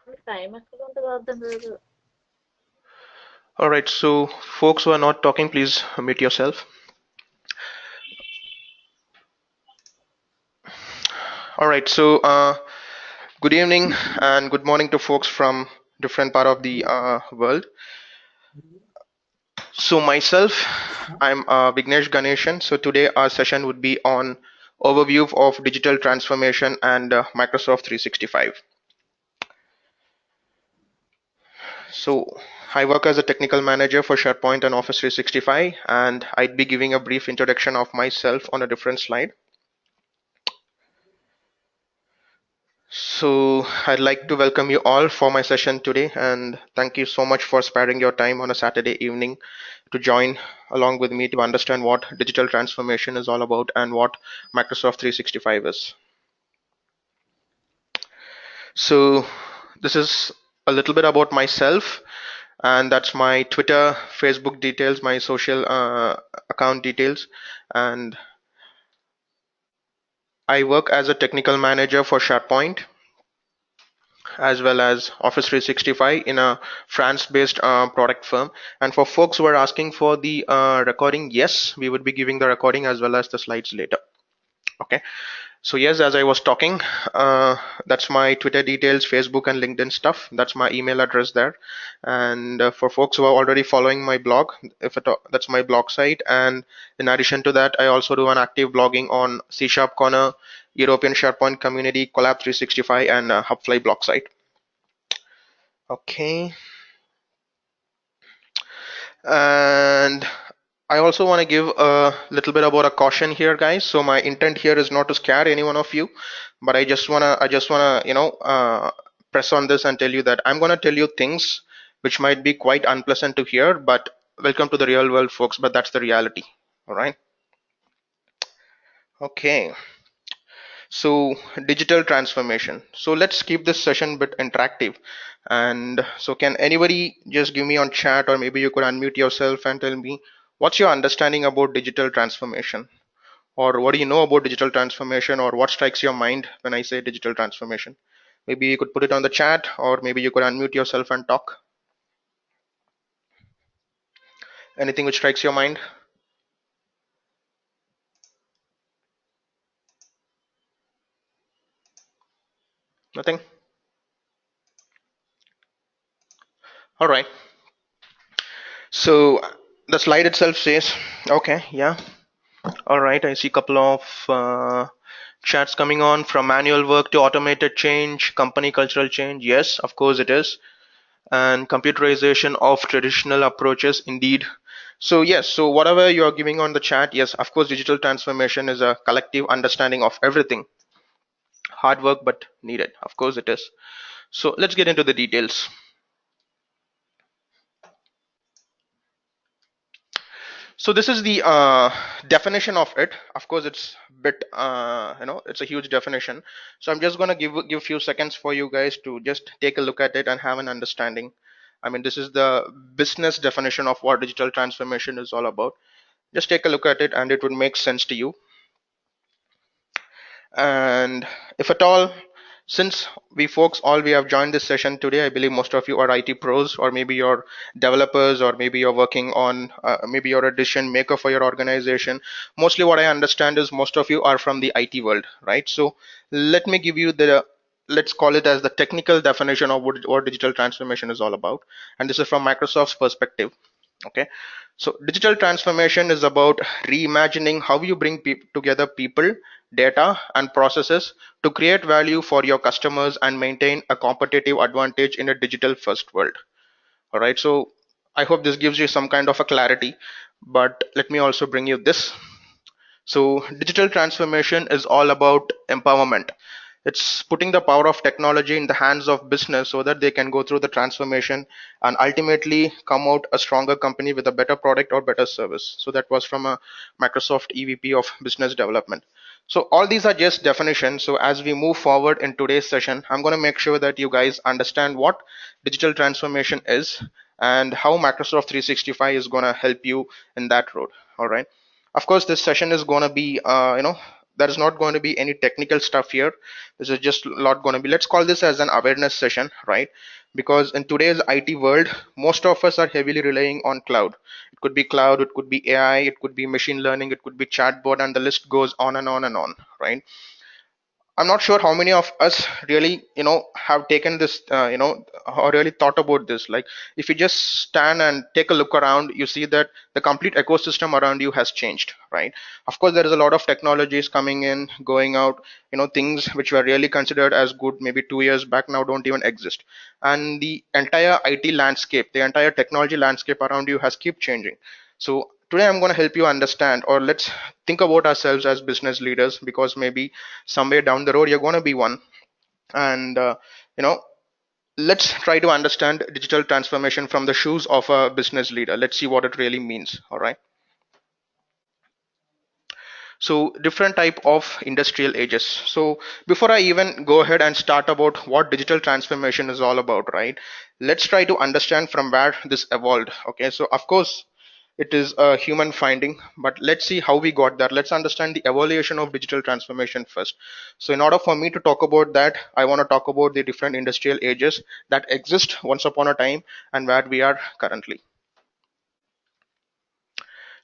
Time account. All right, so folks who are not talking, please mute yourself. All right, so good evening and good morning to folks from different part of the world. So myself, I'm Vignesh Ganesan. So today our session would be on overview of digital transformation and Microsoft 365. So I work as a technical manager for SharePoint and Office 365, and I'd be giving a brief introduction of myself on a different slide. So I'd like to welcome you all for my session today and thank you so much for sparing your time on a Saturday evening to join along with me to understand what digital transformation is all about and what Microsoft 365 is. So this is a little bit about myself, and that's my Twitter, Facebook details, my social account details, and I work as a technical manager for SharePoint as well as Office 365 in a France-based product firm. And for folks who are asking for the recording, yes, we would be giving the recording as well as the slides later. Okay. So yes, as I was talking, that's my Twitter details, Facebook and LinkedIn stuff. That's my email address there. And for folks who are already following my blog, that's my blog site. And in addition to that, I also do an active blogging on C Sharp Corner, European SharePoint Community, Collab 365, and Hubfly blog site. Okay. And I also want to give a little bit about a caution here, guys. So my intent here is not to scare any one of you, but I just wanna press on this and tell you that I'm gonna tell you things which might be quite unpleasant to hear, but welcome to the real world, folks. But that's the reality. All right. Okay. So digital transformation. So let's keep this session a bit interactive. And so can anybody just give me on chat, or maybe you could unmute yourself and tell me what's your understanding about digital transformation? Or what do you know about digital transformation, or what strikes your mind when I say digital transformation? Maybe you could put it on the chat, or maybe you could unmute yourself and talk. Anything which strikes your mind? Nothing? All right. So the slide itself says, okay, yeah. All right, I see a couple of chats coming on from manual work to automated change, company cultural change. Yes, of course it is. And computerization of traditional approaches, indeed. So yes, so whatever you are giving on the chat, yes, of course, digital transformation is a collective understanding of everything. Hard work, but needed. Of course it is. So let's get into the details. So this is the definition of it. Of course, it's a bit, it's a huge definition. So I'm just gonna give few seconds for you guys to just take a look at it and have an understanding. I mean, this is the business definition of what digital transformation is all about. Just take a look at it, and it would make sense to you. And if at all, since we have joined this session today, I believe most of you are IT pros, or maybe you're developers, or maybe you're working on, maybe you're a decision maker for your organization. Mostly what I understand is most of you are from the IT world, right? So let me give you let's call it as the technical definition of what digital transformation is all about. And this is from Microsoft's perspective. Okay. So digital transformation is about reimagining how you bring together people, data, and processes to create value for your customers and maintain a competitive advantage in a digital first world. All right. So I hope this gives you some kind of a clarity, but let me also bring you this. So digital transformation is all about empowerment. It's putting the power of technology in the hands of business so that they can go through the transformation and ultimately come out a stronger company with a better product or better service. So that was from a Microsoft EVP of business development. So all these are just definitions. So as we move forward in today's session, I'm going to make sure that you guys understand what digital transformation is and how Microsoft 365 is going to help you in that road. All right. Of course, this session is going to be, there's not going to be any technical stuff here. This is just a lot going to be, let's call this as an awareness session, right? Because in today's IT world, most of us are heavily relying on cloud. It could be cloud, it could be AI, it could be machine learning, it could be chatbot, and the list goes on and on and on, right? I'm not sure how many of us really, have taken this, or really thought about this. Like, if you just stand and take a look around, you see that the complete ecosystem around you has changed, right? Of course, there is a lot of technologies coming in, going out, things which were really considered as good maybe 2 years back now don't even exist. And the entire IT landscape, the entire technology landscape around you has keep changing. So today I'm going to help you understand, or let's think about ourselves as business leaders, because maybe somewhere down the road you're going to be one. And you know let's try to understand digital transformation from the shoes of a business leader. Let's see what it really means. All right. So different type of industrial ages. So before I even go ahead and start about what digital transformation is all about, right, let's try to understand from where this evolved. Okay, so of course it is a human finding, but let's see how we got there. Let's understand the evolution of digital transformation first. So in order for me to talk about that, I want to talk about the different industrial ages that exist once upon a time and where we are currently.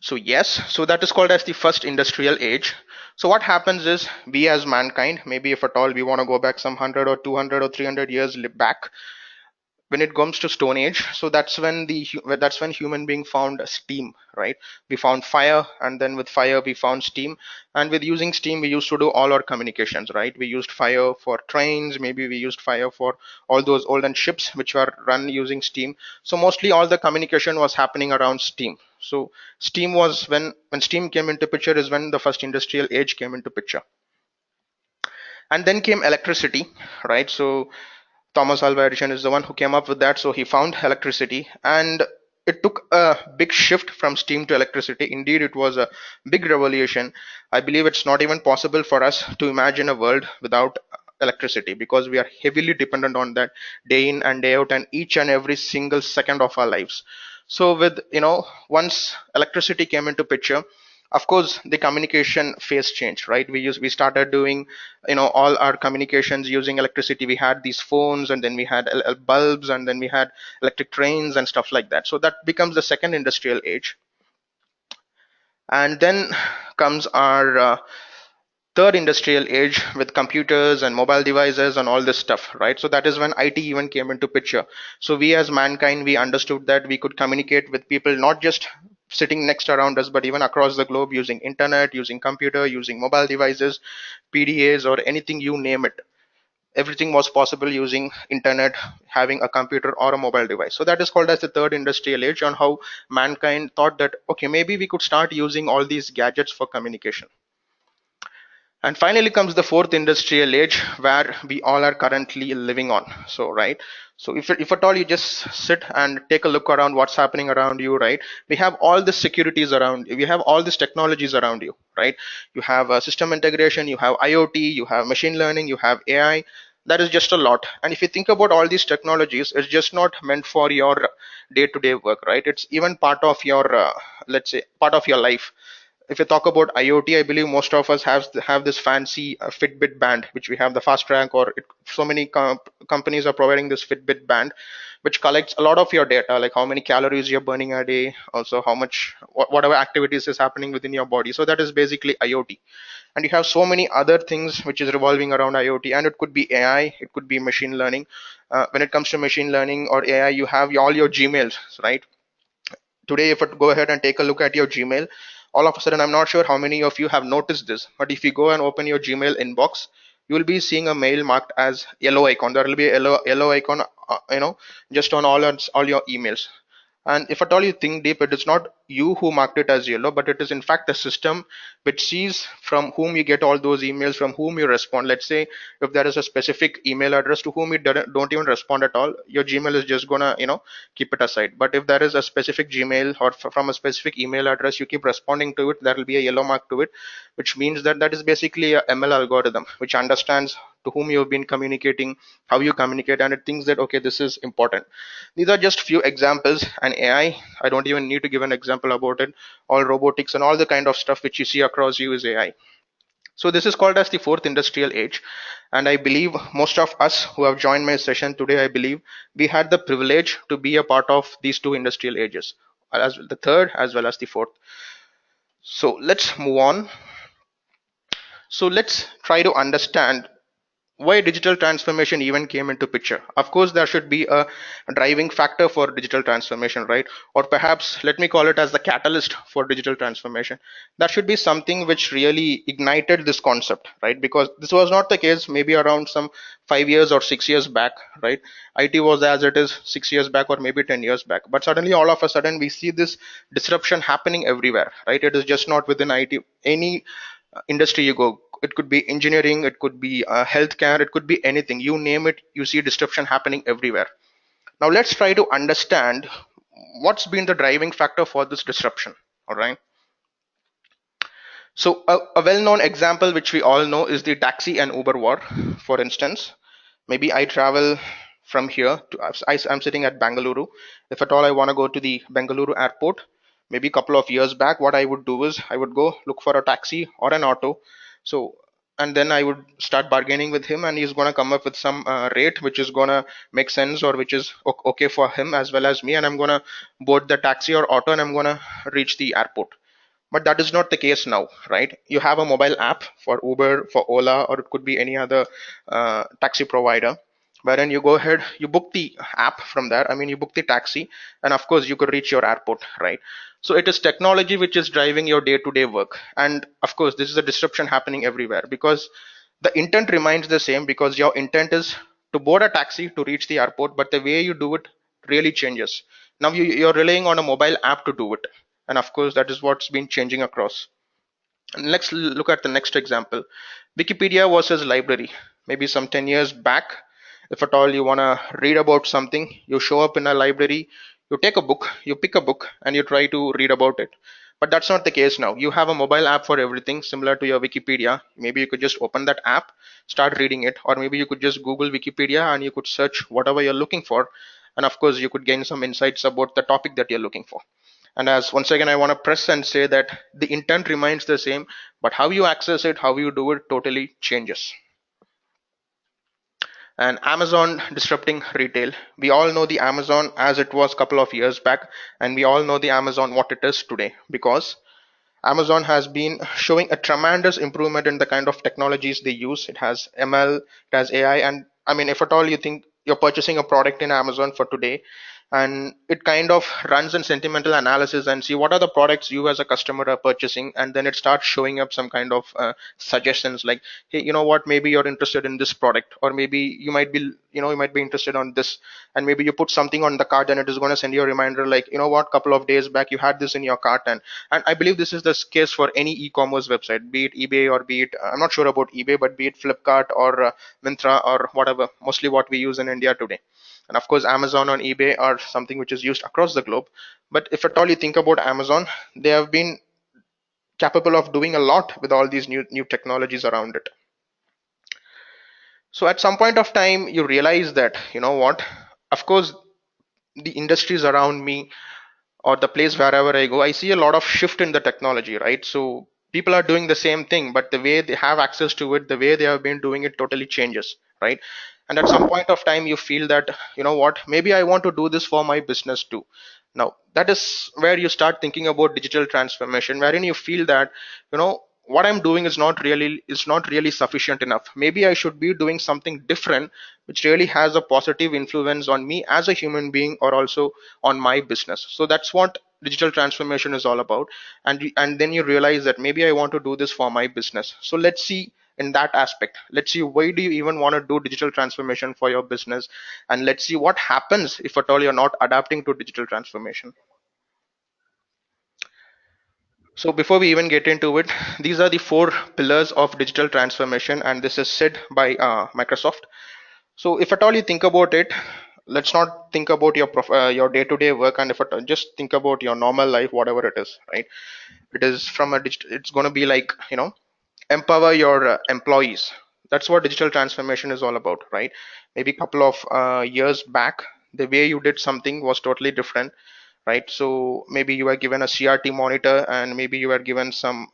So yes, so that is called as the first industrial age. So what happens is, we as mankind, maybe if at all we want to go back some 100 or 200 or 300 years back, when it comes to stone age, so that's when human being found steam, right? We found fire, and then with fire we found steam, and with using steam we used to do all our communications, right? We used fire for trains, maybe we used fire for all those olden ships which were run using steam. So mostly all the communication was happening around steam. So steam was, when steam came into picture, is when the first industrial age came into picture. And then came electricity, right? So Thomas Alva Edison is the one who came up with that. So he found electricity, and it took a big shift from steam to electricity. Indeed, it was a big revolution. I believe it's not even possible for us to imagine a world without electricity, because we are heavily dependent on that day in and day out, and each and every single second of our lives. So with, once electricity came into picture, of course the communication phase changed, right? We started doing, all our communications using electricity. We had these phones, and then we had bulbs, and then we had electric trains and stuff like that. So that becomes the second industrial age. And then comes our third industrial age with computers and mobile devices and all this stuff, right? So that is when IT even came into picture. So we as mankind, we understood that we could communicate with people not just sitting next around us, but even across the globe, using internet, using computer, using mobile devices, PDAs, or anything, you name it. Everything was possible using internet, having a computer or a mobile device. So that is called as the third industrial age, on how mankind thought that, okay, maybe we could start using all these gadgets for communication. And finally comes the fourth industrial age, where we all are currently living on. So, right. So if at all you just sit and take a look around what's happening around you, right? We have all the securities around you. We have all these technologies around you, right? You have system integration, you have IoT, you have machine learning, you have AI. That is just a lot. And if you think about all these technologies, it's just not meant for your day-to-day work, right? It's even part of your, let's say, part of your life. If you talk about IoT, I believe most of us have this fancy Fitbit band, which we have the fast track, or so many companies are providing this Fitbit band, which collects a lot of your data, like how many calories you're burning a day, also how much, whatever activities is happening within your body. So that is basically IoT. And you have so many other things which is revolving around IoT, and it could be AI, it could be machine learning. When it comes to machine learning or AI, you have all your Gmails, right? Today, if I go ahead and take a look at your Gmail, all of a sudden, I'm not sure how many of you have noticed this, but if you go and open your Gmail inbox, you will be seeing a mail marked as yellow icon. There will be a yellow icon, just on all your emails. And if at all you think deep, it is not you who marked it as yellow, but it is in fact the system which sees from whom you get all those emails, from whom you respond. Let's say if there is a specific email address to whom you don't even respond at all, your Gmail is just gonna, keep it aside. But if there is a specific Gmail, or from a specific email address, you keep responding to it, there will be a yellow mark to it, which means that that is basically a ML algorithm which understands to whom you've been communicating, how you communicate, and it thinks that, okay, this is important. These are just few examples. And AI, I don't even need to give an example about it. All robotics and all the kind of stuff which you see across you is AI. So this is called as the fourth industrial age. And I believe most of us who have joined my session today, I believe we had the privilege to be a part of these two industrial ages, as the third as well as the fourth. So let's move on. So let's try to understand why digital transformation even came into picture. Of course, there should be a driving factor for digital transformation, right? Or perhaps let me call it as the catalyst for digital transformation. That should be something which really ignited this concept, right? Because this was not the case maybe around some 5 years or 6 years back, right? IT was as it is 6 years back or maybe 10 years back. But suddenly, all of a sudden, we see this disruption happening everywhere, right? It is just not within IT. Any industry you go, it could be engineering, it could be healthcare, it could be anything, you name it, you see disruption happening everywhere. Now let's try to understand what's been the driving factor for this disruption. All right, so a well-known example which we all know is the taxi and Uber war. For instance, maybe I travel from here to I'm sitting at Bangalore. If at all I want to go to the Bangalore airport, maybe a couple of years back, what I would do is I would go look for a taxi or an auto. So and then I would start bargaining with him, and he's gonna come up with some rate which is gonna make sense or which is okay for him as well as me, and I'm gonna board the taxi or auto and I'm gonna reach the airport. But that is not the case now, right? You have a mobile app for Uber, for Ola, or it could be any other taxi provider, wherein you go ahead, you book the app from there. I mean, you book the taxi, and of course, you could reach your airport, right? So it is technology which is driving your day-to-day work, and of course, this is a disruption happening everywhere because the intent remains the same, because your intent is to board a taxi to reach the airport, but the way you do it really changes. Now you're relying on a mobile app to do it, and of course that is what's been changing across. And let's look at the next example. Wikipedia versus library. Maybe some 10 years back, if at all you want to read about something, you show up in a library, you take a book, you pick a book, and you try to read about it. But that's not the case now. You have a mobile app for everything, similar to your Wikipedia. Maybe you could just open that app, start reading it, or maybe you could just Google Wikipedia and you could search whatever you're looking for. And of course, you could gain some insights about the topic that you're looking for. And as once again, I want to press and say that the intent remains the same, but how you access it, how you do it totally changes. And Amazon disrupting retail. We all know the Amazon as it was a couple of years back, and we all know the Amazon what it is today, because Amazon has been showing a tremendous improvement in the kind of technologies they use. It has ML, it has AI, and I mean, if at all you think you're purchasing a product in Amazon for today, and it kind of runs in sentimental analysis and see what are the products you as a customer are purchasing, and then it starts showing up some kind of suggestions like, hey, you know what, maybe you're interested in this product, or maybe you might be interested on this, and maybe you put something on the cart and it is going to send you a reminder like, you know what, couple of days back you had this in your cart. And I believe this is the case for any e-commerce website, be it eBay or be it, I'm not sure about eBay, but be it Flipkart or Myntra or whatever, mostly what we use in India today. And of course, Amazon and eBay are something which is used across the globe. But if at all you think about Amazon, they have been capable of doing a lot with all these new technologies around it. So at some point of time, you realize that, you know what, of course, the industries around me or the place wherever I go, I see a lot of shift in the technology, right? So people are doing the same thing, but the way they have access to it, the way they have been doing it totally changes, right? And at some point of time, you feel that, you know what, maybe I want to do this for my business too. Now, that is where you start thinking about digital transformation, wherein you feel that, you know, what I'm doing is not really sufficient enough. Maybe I should be doing something different, which really has a positive influence on me as a human being or also on my business. So that's what digital transformation is all about. And then you realize that maybe I want to do this for my business. So let's see in that aspect. Let's see, why do you even want to do digital transformation for your business, and let's see what happens if at all you're not adapting to digital transformation. So before we even get into it, these are the four pillars of digital transformation, and this is said by Microsoft. So if at all you think about it, let's not think about your day-to-day work, and if at all, just think about your normal life, whatever it is, right? It is from a digital. It's going to be like, you know, empower your employees. That's what digital transformation is all about, right? Maybe a couple of years back, the way you did something was totally different, right? So maybe you are given a CRT monitor, and maybe you are given some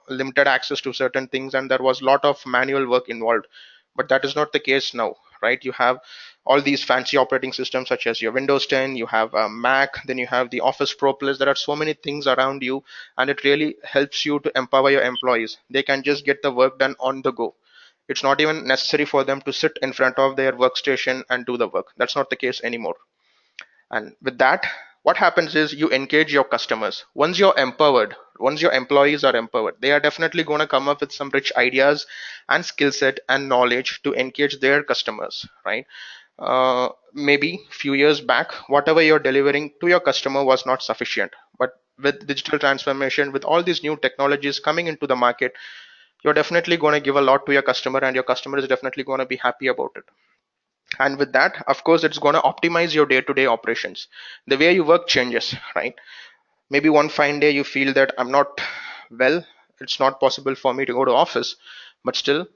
limited access to certain things, and there was a lot of manual work involved. But that is not the case now, right? You have all these fancy operating systems such as your Windows 10, you have a Mac, then you have the Office Pro Plus. There are so many things around you, and it really helps you to empower your employees. They can just get the work done on the go. It's not even necessary for them to sit in front of their workstation and do the work. That's not the case anymore. And with that, what happens is you engage your customers. Once you're empowered, once your employees are empowered, they are definitely going to come up with some rich ideas and skill set and knowledge to engage their customers, right? Maybe few years back, whatever you're delivering to your customer was not sufficient. But with digital transformation, with all these new technologies coming into the market, you're definitely going to give a lot to your customer, and your customer is definitely going to be happy about it. And with that, of course, it's going to optimize your day-to-day operations. The way you work changes, right? Maybe one fine day you feel that I'm not well, it's not possible for me to go to office, but still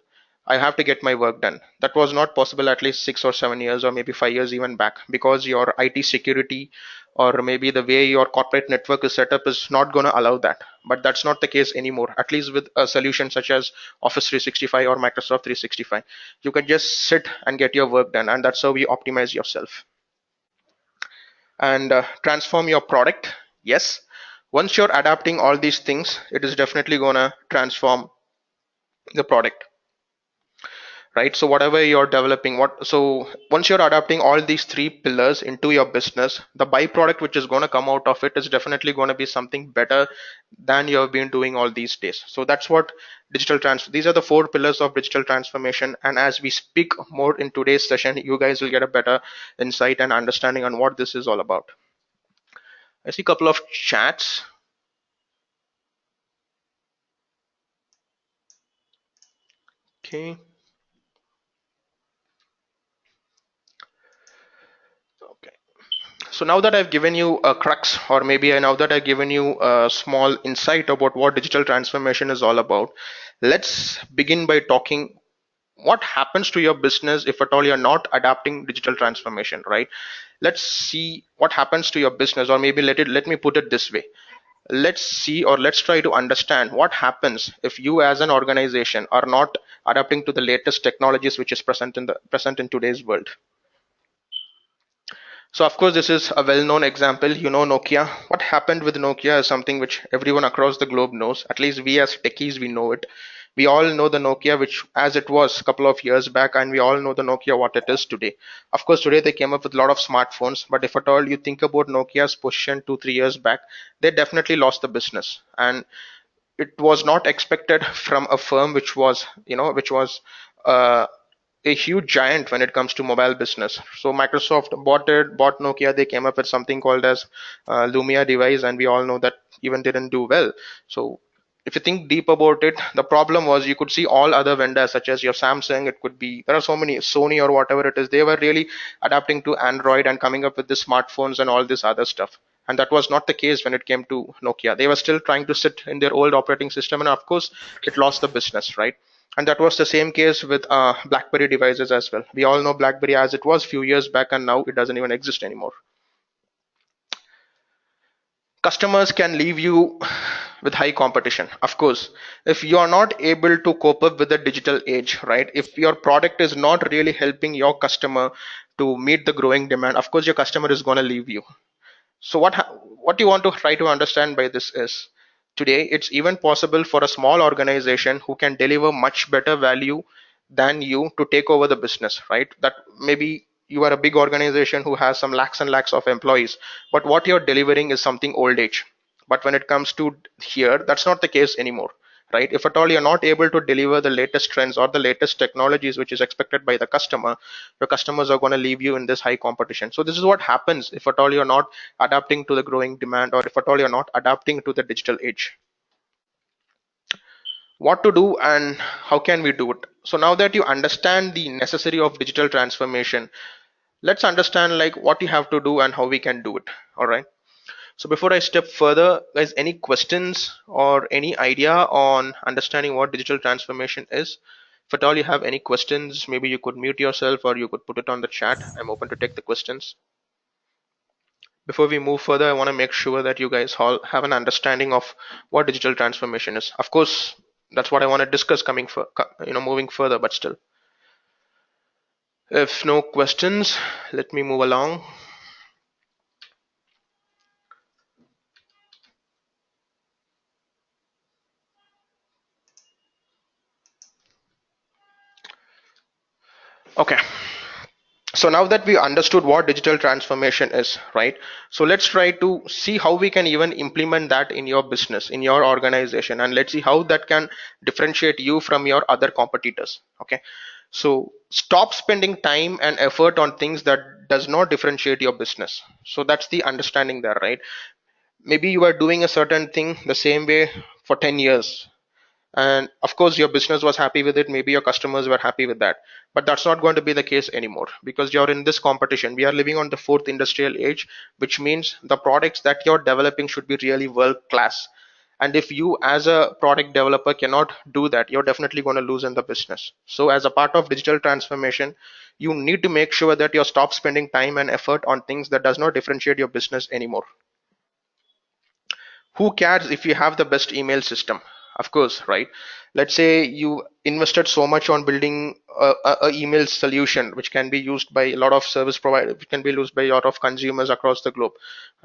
I have to get my work done. That was not possible at least 6 or 7 years, or maybe 5 years even back, because your IT security or maybe the way your corporate network is set up is not going to allow that. But that's not the case anymore, at least with a solution such as Office 365 or Microsoft 365. You can just sit and get your work done, and that's how you optimize yourself. And transform your product. Yes, once you're adapting all these things, it is definitely going to transform the product, right? So whatever you're developing, what so once you're adapting all these three pillars into your business, the byproduct which is going to come out of it is definitely going to be something better than you have been doing all these days. So that's what these are the four pillars of digital transformation, and as we speak more in today's session, you guys will get a better insight and understanding on what this is all about. I see a couple of chats. Okay. Okay. So now that I've given you a crux, or maybe now that I've given you a small insight about what digital transformation is all about, let's begin by talking what happens to your business if at all you're not adapting digital transformation, right? Let's see what happens to your business, or maybe let me put it this way. Let's see, or let's try to understand what happens if you as an organization are not adapting to the latest technologies which is present in today's world. So of course, this is a well-known example. You know Nokia. What happened with Nokia is something which everyone across the globe knows. At least we as techies, we know it. We all know the Nokia which as it was a couple of years back, and we all know the Nokia what it is today. Of course, today they came up with a lot of smartphones, but if at all you think about Nokia's position 2 3 years back, they definitely lost the business. And it was not expected from a firm which was, uh, a huge giant when it comes to mobile business. So Microsoft bought Nokia. They came up with something called as Lumia device, and we all know that even didn't do well. So if you think deep about it, the problem was you could see all other vendors such as your Samsung. It could be there are so many Sony or whatever it is. They were really adapting to Android and coming up with the smartphones and all this other stuff. And that was not the case when it came to Nokia. They were still trying to sit in their old operating system, and of course, it lost the business, right? And that was the same case with BlackBerry devices as well. We all know BlackBerry as it was few years back, and now it doesn't even exist anymore. Customers can leave you with high competition, of course, if you are not able to cope up with the digital age, right? If your product is not really helping your customer to meet the growing demand, of course your customer is going to leave you. So what you want to try to understand by this is today it's even possible for a small organization who can deliver much better value than you to take over the business, right? That maybe you are a big organization who has some lakhs and lakhs of employees, but what you're delivering is something old age. But when it comes to here, that's not the case anymore, right? If at all you're not able to deliver the latest trends or the latest technologies which is expected by the customer, your customers are going to leave you in this high competition. So this is what happens if at all you're not adapting to the growing demand, or if at all you're not adapting to the digital age. What to do and how can we do it? So now that you understand the necessity of digital transformation, let's understand like what you have to do and how we can do it. All right. So before I step further, guys, any questions or any idea on understanding what digital transformation is? If at all you have any questions, maybe you could mute yourself or you could put it on the chat. I'm open to take the questions. Before we move further, I want to make sure that you guys all have an understanding of what digital transformation is. Of course, that's what I want to discuss coming for, moving further, but still. If no questions, let me move along. Okay. So now that we understood what digital transformation is, right? So let's try to see how we can even implement that in your business, in your organization, and let's see how that can differentiate you from your other competitors. Okay. So stop spending time and effort on things that does not differentiate your business. So that's the understanding there, right? Maybe you are doing a certain thing the same way for 10 years, and of course your business was happy with it, maybe your customers were happy with that, but that's not going to be the case anymore because you're in this competition. We are living on the fourth industrial age, which means the products that you're developing should be really world class. And if you as a product developer cannot do that, you're definitely going to lose in the business. So as a part of digital transformation, you need to make sure that you stop spending time and effort on things that does not differentiate your business anymore. Who cares if you have the best email system? Of course, right? Let's say you invested so much on building a email solution which can be used by a lot of service providers, which can be used by a lot of consumers across the globe,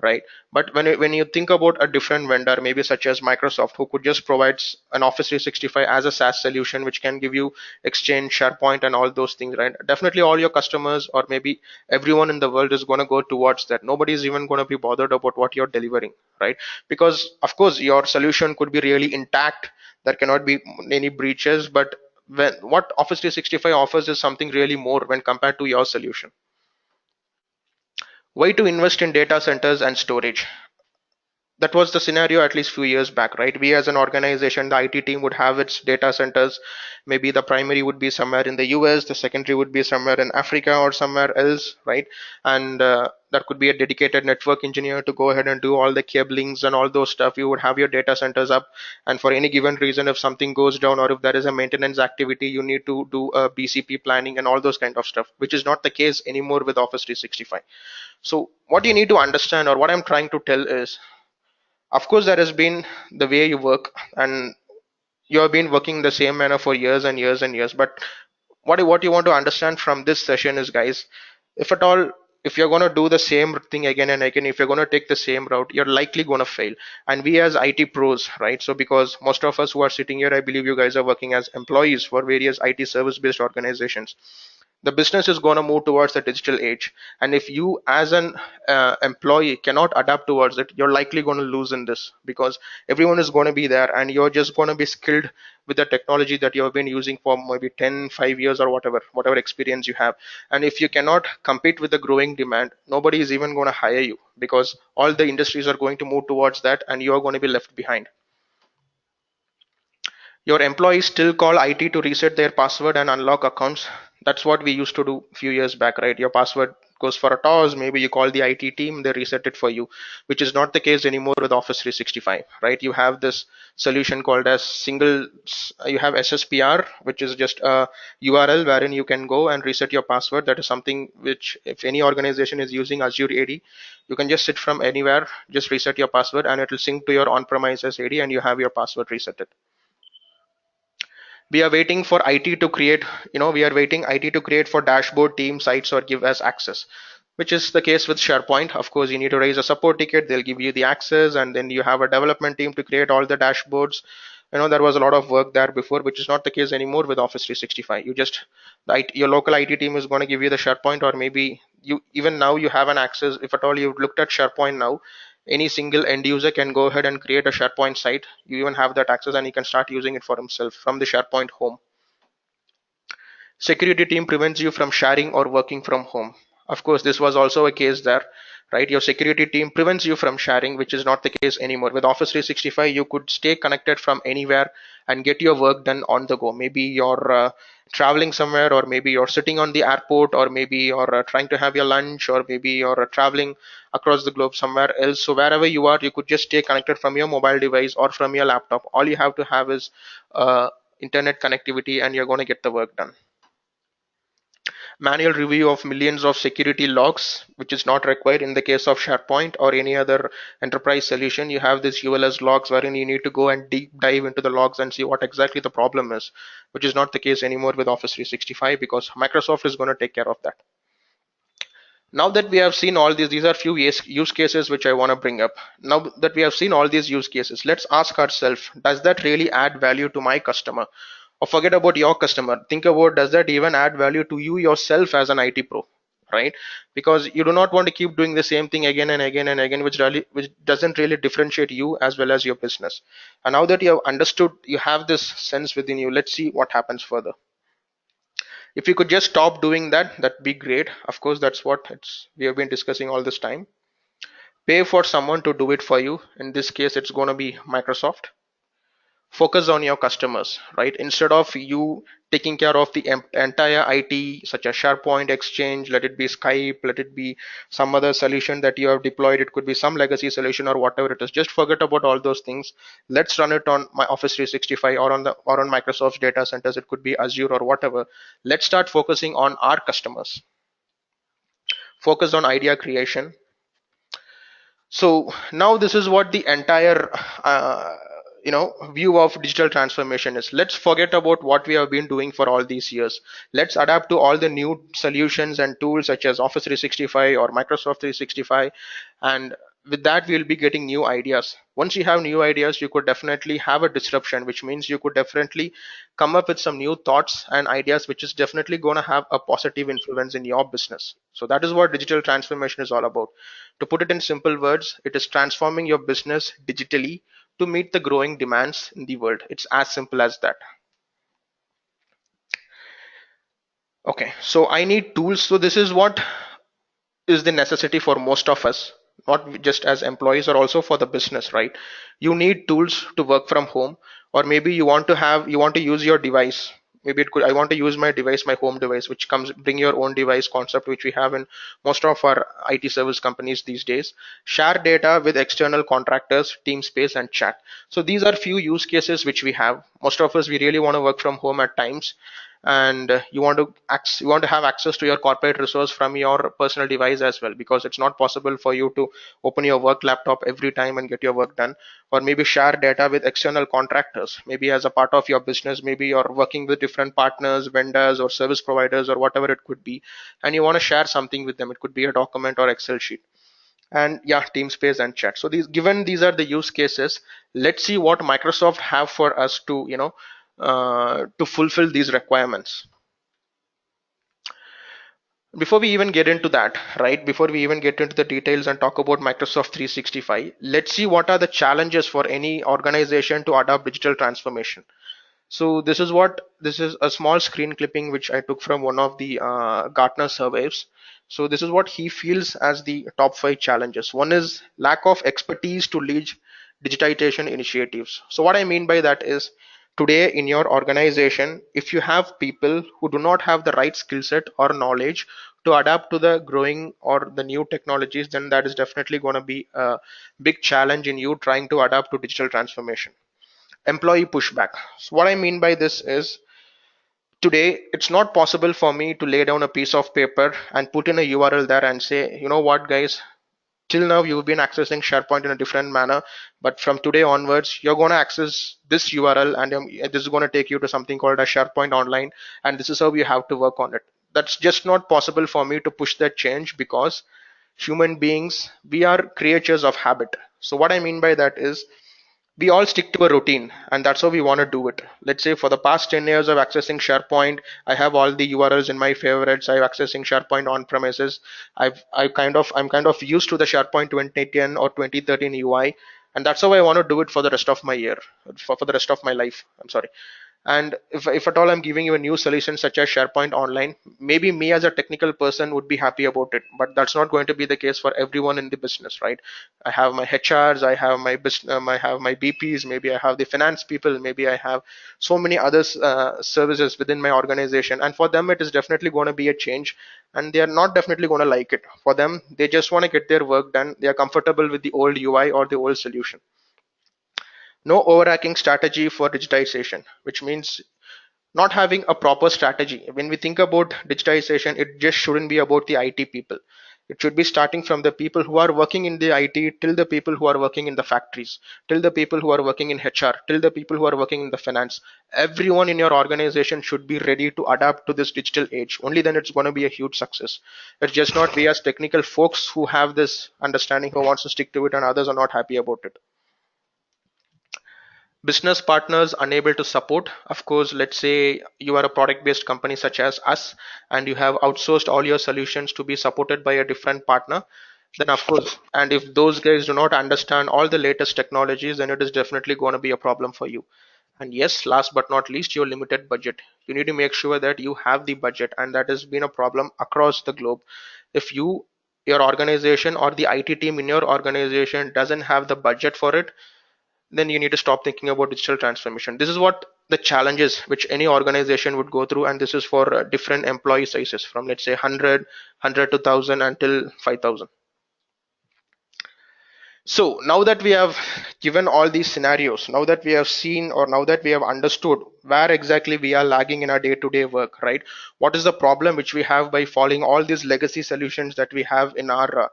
right? But when you think about a different vendor, maybe such as Microsoft, who could just provide an Office 365 as a SaaS solution which can give you Exchange, SharePoint, and all those things, right? Definitely all your customers, or maybe everyone in the world, is going to go towards that. Nobody is even going to be bothered about what you're delivering, right? Because of course your solution could be really intact, there cannot be any breaches, but what Office 365 offers is something really more when compared to your solution. Why to invest in data centers and storage? That was the scenario at least few years back, right? We as an organization, the IT team would have its data centers. Maybe the primary would be somewhere in the US, the secondary would be somewhere in Africa or somewhere else, right? And that could be a dedicated network engineer to go ahead and do all the cablings and all those stuff. You would have your data centers up, and for any given reason, if something goes down or if there is a maintenance activity, you need to do a BCP planning and all those kind of stuff, which is not the case anymore with Office 365. So what you need to understand, or what I'm trying to tell is, of course there has been the way you work, and you have been working the same manner for years and years and years. But what you want to understand from this session is, guys, if at all, if you're going to do the same thing again and again, if you're going to take the same route, you're likely going to fail. And we as IT pros, right? So because most of us who are sitting here, I believe you guys are working as employees for various IT service based organizations. The business is going to move towards the digital age, and if you as an employee cannot adapt towards it, you're likely going to lose in this, because everyone is going to be there and you're just going to be skilled with the technology that you have been using for maybe 10, 5 years, or whatever experience you have. And if you cannot compete with the growing demand, nobody is even going to hire you, because all the industries are going to move towards that and you're going to be left behind. Your employees still call IT to reset their password and unlock accounts. That's what we used to do a few years back, right? Your password goes for a toss, maybe you call the IT team, they reset it for you, which is not the case anymore with Office 365, right? You have this solution called as you have SSPR, which is just a URL wherein you can go and reset your password. That is something which, if any organization is using Azure AD, you can just sit from anywhere, just reset your password, and it will sync to your on-premises AD, and you have your password reset. We are waiting for IT to create, we are waiting IT to create for dashboard, team, sites, or give us access, which is the case with SharePoint. Of course, you need to raise a support ticket, they'll give you the access, and then you have a development team to create all the dashboards. There was a lot of work there before, which is not the case anymore with Office 365. You just, your local IT team is going to give you the SharePoint, or maybe you, even now you have an access. If at all you've looked at SharePoint now, any single end user can go ahead and create a SharePoint site. You even have that access, and he can start using it for himself from the SharePoint home. Security team prevents you from sharing or working from home. Of course, this was also a case there, right? Your security team prevents you from sharing, which is not the case anymore. With Office 365, you could stay connected from anywhere and get your work done on the go. Maybe you're traveling somewhere, or maybe you're sitting on the airport, or maybe you're trying to have your lunch, or maybe you're traveling across the globe somewhere else. So wherever you are, you could just stay connected from your mobile device or from your laptop. All you have to have is internet connectivity, and you're going to get the work done. manual review of millions of security logs, which is not required in the case of SharePoint or any other enterprise solution. You have this ULS logs wherein you need to go and deep dive into the logs and see what exactly the problem is, which is not the case anymore with Office 365 because Microsoft is going to take care of that. Now that we have seen all these are few use cases which I want to bring up. Now that we have seen all these use cases, let's ask ourselves, does that really add value to my customer? Or forget about your customer, think about, does that even add value to you yourself as an IT pro, right? Because you do not want to keep doing the same thing again and again and again, which doesn't really differentiate you as well as your business. And now that you have understood, you have this sense within you, let's see what happens further. If you could just stop doing that, that'd be great. Of course, that's what we have been discussing all this time. Pay for someone to do it for you. In this case, it's going to be Microsoft. Focus on your customers, right? Instead of you taking care of the entire IT, such as SharePoint, Exchange, let it be Skype, let it be some other solution that you have deployed. It could be some legacy solution or whatever it is. Just forget about all those things. Let's run it on my Office 365 or on Microsoft's data centers. It could be Azure or whatever. Let's start focusing on our customers. Focus on idea creation. So now this is what the entire view of digital transformation is. Let's forget about what we have been doing for all these years. Let's adapt to all the new solutions and tools such as Office 365 or Microsoft 365, and with that we'll be getting new ideas. Once you have new ideas, you could definitely have a disruption, which means you could definitely come up with some new thoughts and ideas, which is definitely going to have a positive influence in your business. So that is what digital transformation is all about. To put it in simple words, it is transforming your business digitally to meet the growing demands in the world. It's as simple as that. Okay, so I need tools. So this is what is the necessity for most of us, not just as employees or also for the business, right? You need tools to work from home, or maybe you want to use your device. Maybe it could, I want to use my device, my home device, which comes bring your own device concept, which we have in most of our IT service companies these days. Share data with external contractors, team space, and chat. So these are few use cases which we have. Most of us, we really want to work from home at times, and you want to have access to your corporate resource from your personal device as well, because it's not possible for you to open your work laptop every time and get your work done. Or maybe share data with external contractors, maybe as a part of your business, maybe you're working with different partners, vendors, or service providers, or whatever it could be, and you want to share something with them. It could be a document or Excel sheet. And yeah, team space and chat. So these are the use cases. Let's see what Microsoft have for us to to fulfill these requirements. Before we even get into that, right, before we even get into the details and talk about Microsoft 365, let's see what are the challenges for any organization to adopt digital transformation. So this is a small screen clipping which I took from one of the Gartner surveys. So this is what he feels as the top 5 challenges. One is lack of expertise to lead digitization initiatives. So what I mean by that is, today in your organization, if you have people who do not have the right skill set or knowledge to adapt to the growing or the new technologies, then that is definitely going to be a big challenge in you trying to adapt to digital transformation. Employee pushback. So what I mean by this is, today it's not possible for me to lay down a piece of paper and put in a URL there and say, you know what guys, till now you've been accessing SharePoint in a different manner, but from today onwards you're going to access this URL, and this is going to take you to something called a SharePoint Online, and this is how you have to work on it. That's just not possible for me to push that change, because human beings, we are creatures of habit. So what I mean by that is, we all stick to a routine, and that's how we want to do it. Let's say for the past 10 years of accessing SharePoint, I have all the URLs in my favorites. I'm accessing SharePoint on premises. I'm kind of used to the SharePoint 2010 or 2013 UI, and that's how I want to do it for the rest of my year, for the rest of my life, I'm sorry. And if at all I'm giving you a new solution such as SharePoint Online, maybe me as a technical person would be happy about it, but that's not going to be the case for everyone in the business, right? I have my HRs, I have my business, I have my BPs, maybe I have the finance people, maybe I have so many other services within my organization, and for them it is definitely going to be a change, and they are not definitely going to like it. For them, they just want to get their work done. They are comfortable with the old UI or the old solution. No overarching strategy for digitization, which means not having a proper strategy. When we think about digitization, it just shouldn't be about the IT people. It should be starting from the people who are working in the IT till the people who are working in the factories, till the people who are working in HR, till the people who are working in the finance. Everyone in your organization should be ready to adapt to this digital age. Only then it's going to be a huge success. It's just not we as technical folks who have this understanding who wants to stick to it and others are not happy about it. Business partners unable to support. Of course, let's say you are a product based company such as us and you have outsourced all your solutions to be supported by a different partner, then of course, and if those guys do not understand all the latest technologies, then it is definitely going to be a problem for you. And yes, last but not least, your limited budget. You need to make sure that you have the budget, and that has been a problem across the globe. If your organization or the IT team in your organization doesn't have the budget for it, then you need to stop thinking about digital transformation. This is what the challenges which any organization would go through, and this is for different employee sizes from let's say 100 to 1000 until 5000. So now that we have given all these scenarios, now that we have seen or now that we have understood where exactly we are lagging in our day-to-day work, right? What is the problem which we have by following all these legacy solutions that we have in our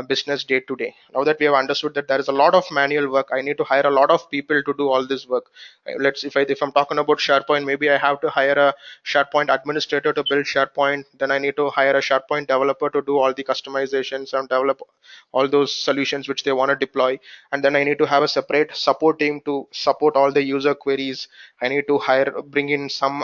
business day to day? Now that we have understood that there is a lot of manual work, I need to hire a lot of people to do all this work. Let's if I'm talking about SharePoint, maybe I have to hire a SharePoint administrator to build SharePoint. Then I need to hire a SharePoint developer to do all the customizations and develop all those solutions which they want to deploy. And then I need to have a separate support team to support all the user queries. I need to bring in some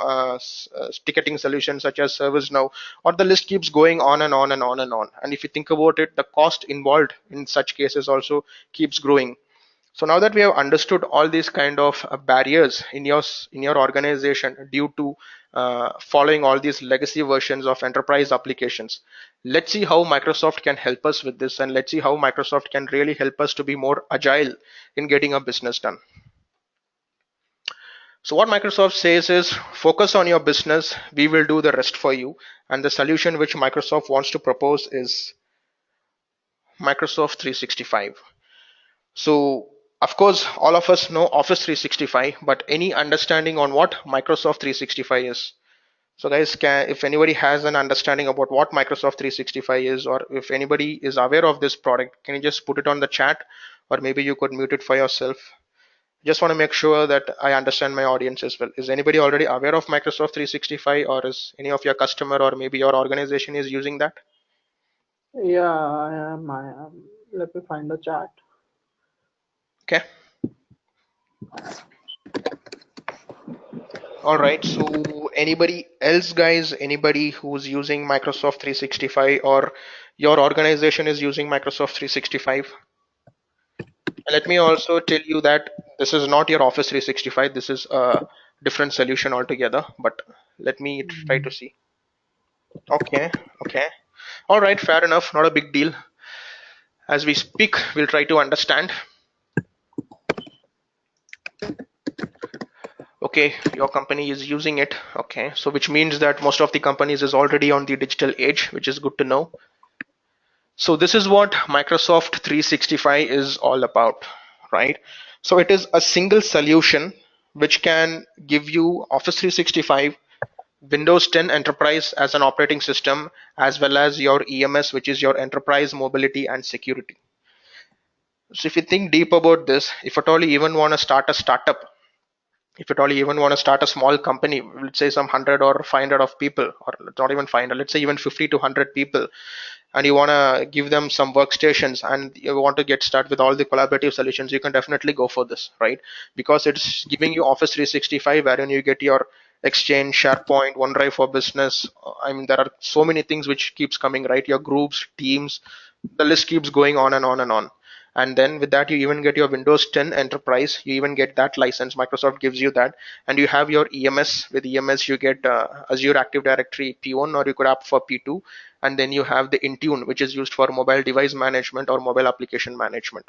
ticketing solutions such as ServiceNow, or the list keeps going on and on and on and on. And if you think about it, the cost involved in such cases also keeps growing. So now that we have understood all these kind of barriers in your organization due to following all these legacy versions of enterprise applications, let's see how Microsoft can help us with this, and let's see how Microsoft can really help us to be more agile in getting a business done. So what Microsoft says is focus on your business, we will do the rest for you. And the solution which Microsoft wants to propose is Microsoft 365. So of course, all of us know Office 365, but any understanding on what Microsoft 365 is? So guys, if anybody has an understanding about what Microsoft 365 is, or if anybody is aware of this product, can you just put it on the chat, or maybe you could mute it for yourself. Just want to make sure that I understand my audience as well. Is anybody already aware of Microsoft 365, or is any of your customer or maybe your organization is using that? Yeah, I am. Let me find the chat. Okay. All right. So anybody else, guys, anybody who's using Microsoft 365 or your organization is using Microsoft 365? Let me also tell you that this is not your Office 365. This is a different solution altogether, but let me try to see. Okay. Okay. All right. Fair enough. Not a big deal. As we speak, we'll try to understand. Okay, your company is using it. Okay, so which means that most of the companies is already on the digital age, which is good to know. So this is what Microsoft 365 is all about, right? So it is a single solution which can give you Office 365, Windows 10 Enterprise as an operating system, as well as your EMS, which is your enterprise mobility and security. So if you think deep about this, if at all you even want to start a startup, if at all you even want to start a small company, let's say some 100 or 500 of people, or not even 500, let's say even 50 to 100 people, and you want to give them some workstations and you want to get started with all the collaborative solutions, you can definitely go for this, right? Because it's giving you Office 365 wherein you get your Exchange, SharePoint, OneDrive for Business. I mean, there are so many things which keeps coming, right? Your groups, teams, the list keeps going on and on and on. And then with that, you even get your Windows 10 Enterprise. You even get that license. Microsoft gives you that. And you have your EMS. With EMS, you get Azure Active Directory P1, or you could opt for P2. And then you have the Intune, which is used for mobile device management or mobile application management.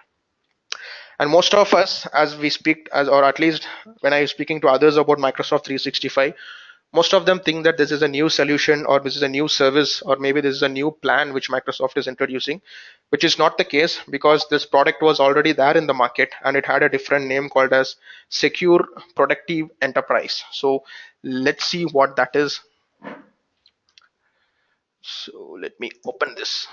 And most of us, as we speak, or at least when I'm speaking to others about Microsoft 365, most of them think that this is a new solution, or this is a new service, or maybe this is a new plan which Microsoft is introducing, which is not the case, because this product was already there in the market and it had a different name called as Secure Productive Enterprise. So Let's see what that is. So let me open this.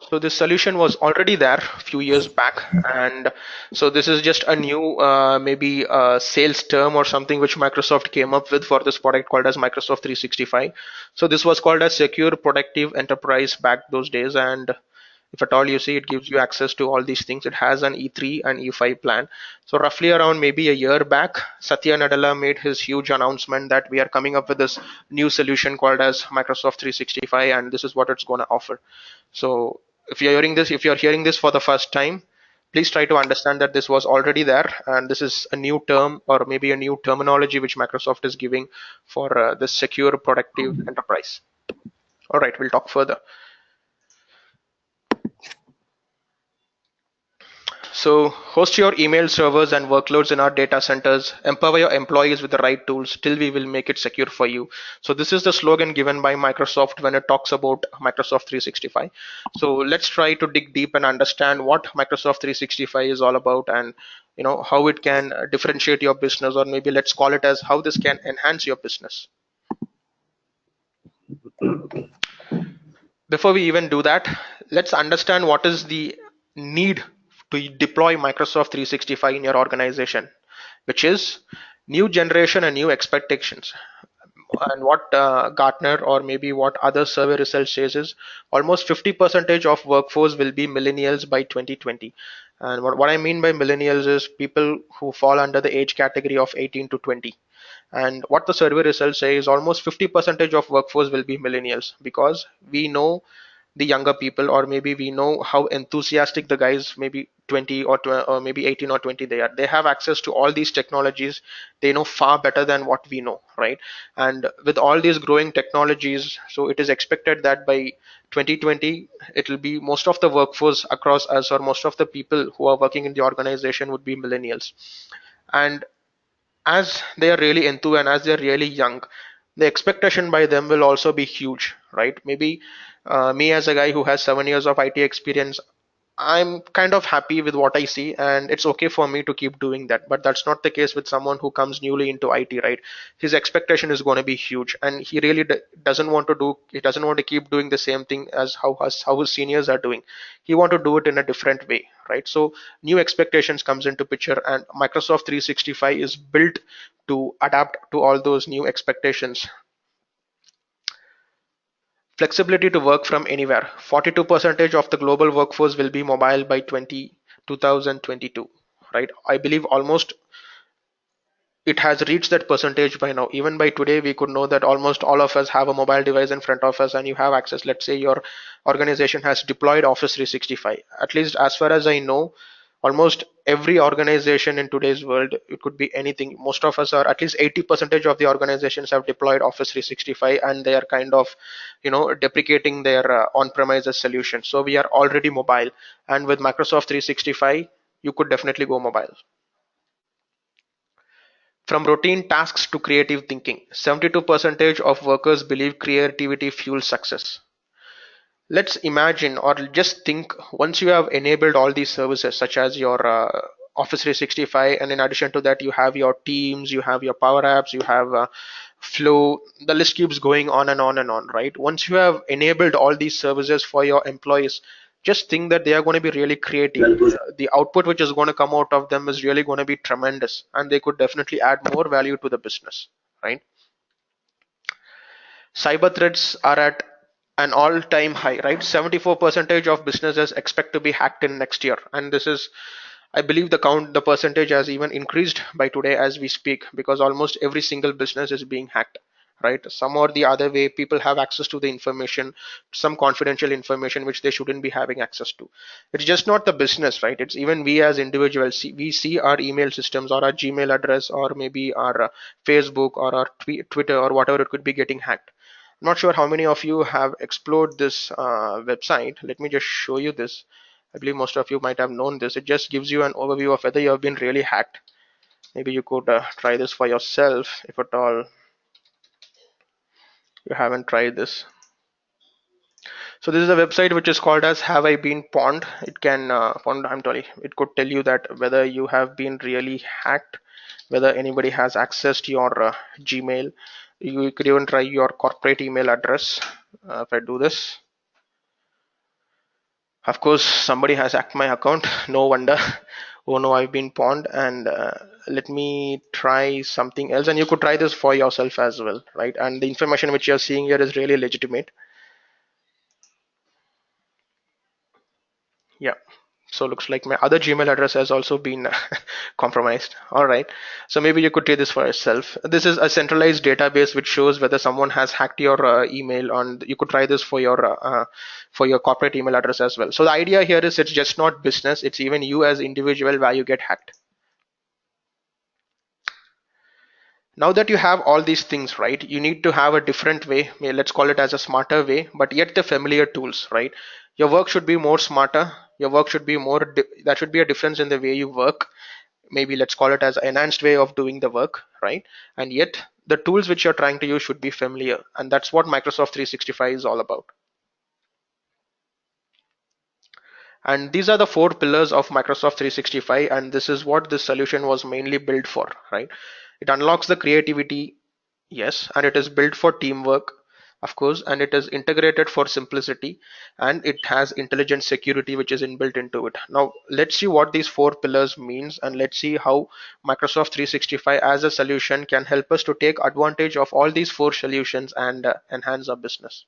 So this solution was already there a few years back, and so this is just a new maybe sales term or something which Microsoft came up with for this product called as Microsoft 365. So this was called as Secure Productive Enterprise back those days, and if at all you see, it gives you access to all these things. It has an E3 and E5 plan. So roughly around maybe a year back, Satya Nadella made his huge announcement that we are coming up with this new solution called as Microsoft 365, and this is what it's going to offer. So if you're hearing this for the first time, please try to understand that this was already there, and this is a new term or maybe a new terminology which Microsoft is giving for this secure productive enterprise. All right, we'll talk further. So host your email servers and workloads in our data centers, empower your employees with the right tools till we will make it secure for you. So this is the slogan given by Microsoft when it talks about Microsoft 365. So let's try to dig deep and understand what Microsoft 365 is all about, and how it can differentiate your business, or maybe let's call it as how this can enhance your business. Before we even do that, let's understand what is the need to deploy Microsoft 365 in your organization, which is new generation and new expectations. And what Gartner or maybe what other survey research says is almost 50% of workforce will be millennials by 2020. And what I mean by millennials is people who fall under the age category of 18 to 20. And what the survey results say is almost 50% of workforce will be millennials, because we know the younger people, or maybe we know how enthusiastic the guys maybe 20 or maybe 18 or 20 they are. They have access to all these technologies. They know far better than what we know, right? And with all these growing technologies, so it is expected that by 2020 it will be most of the workforce across us, or most of the people who are working in the organization would be millennials. And as they are really into and as they're really young, the expectation by them will also be huge, right? Maybe me as a guy who has 7 years of IT experience, I'm kind of happy with what I see, and it's okay for me to keep doing that. But that's not the case with someone who comes newly into IT, right? His expectation is going to be huge, and he really doesn't want to do. He doesn't want to keep doing the same thing as how his seniors are doing. He want to do it in a different way, right? So new expectations comes into picture, and Microsoft 365 is built to adapt to all those new expectations. Flexibility to work from anywhere. 42% of the global workforce will be mobile by 2022, right? I believe almost it has reached that percentage by now. Even by today, we could know that almost all of us have a mobile device in front of us, and you have access. Let's say your organization has deployed Office 365. At least as far as I know, almost every organization in today's world, it could be anything. Most of us are, at least 80% of the organizations have deployed Office 365, and they are kind of, deprecating their on-premises solution. So we are already mobile, and with Microsoft 365, you could definitely go mobile. From routine tasks to creative thinking, 72% of workers believe creativity fuels success. Let's imagine or just think, once you have enabled all these services such as your Office 365, and in addition to that you have your Teams, you have your Power Apps, you have Flow, the list keeps going on and on and on, right? Once you have enabled all these services for your employees, just think that they are going to be really creative. The output which is going to come out of them is really going to be tremendous, and they could definitely add more value to the business, right? Cyber threats are at an all-time high, right? 74% of businesses expect to be hacked in next year, and this is, I believe, the percentage has even increased by today as we speak, because almost every single business is being hacked, right? Some or the other way, people have access to the information, some confidential information which they shouldn't be having access to. It's just not the business, right? It's even we as individuals. We see our email systems or our Gmail address or maybe our Facebook or our Twitter or whatever it could be getting hacked. I'm not sure how many of you have explored this website. Let me just show you this. I believe most of you might have known this. It just gives you an overview of whether you have been really hacked. Maybe you could try this for yourself if at all you haven't tried this. So this is a website which is called as Have I Been Pwned. It can pwned, I'm sorry, it could tell you that whether you have been really hacked, whether anybody has accessed your Gmail. You could even try your corporate email address. If I do this, of course somebody has hacked my account. No wonder. Oh no, I've been pwned. And let me try something else, and you could try this for yourself as well, right? And the information which you're seeing here is really legitimate. Yeah. So looks like my other Gmail address has also been compromised. All right. So maybe you could try this for yourself. This is a centralized database which shows whether someone has hacked your email. And you could try this for your corporate email address as well. So the idea here is it's just not business. It's even you as individual where you get hacked. Now that you have all these things, right, you need to have a different way, let's call it as a smarter way, but yet the familiar tools, right? Your work should be more smarter. Your work should be more, that should be a difference in the way you work. Maybe let's call it as an enhanced way of doing the work, right? And yet the tools which you're trying to use should be familiar. And that's what Microsoft 365 is all about. And these are the four pillars of Microsoft 365, and this is what this solution was mainly built for, right? It unlocks the creativity, yes, and it is built for teamwork, of course, and it is integrated for simplicity, and it has intelligent security which is inbuilt into it. Now let's see what these four pillars means, and let's see how Microsoft 365 as a solution can help us to take advantage of all these four solutions and enhance our business.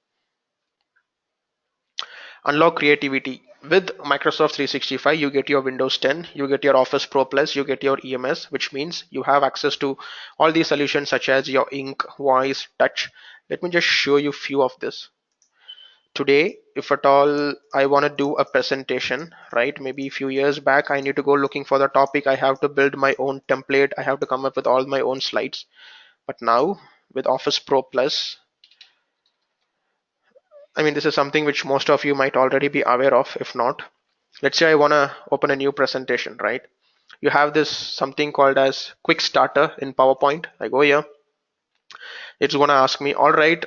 Unlock creativity. With Microsoft 365, you get your Windows 10, you get your Office Pro Plus, you get your EMS, which means you have access to all these solutions such as your ink, voice, touch. Let me just show you few of this. Today, if at all I want to do a presentation, right? Maybe a few years back, I need to go looking for the topic. I have to build my own template. I have to come up with all my own slides. But now with Office Pro Plus, I mean, this is something which most of you might already be aware of. If not, let's say I want to open a new presentation, right? You have this something called as quick starter in PowerPoint. I go here, it's going to ask me, all right,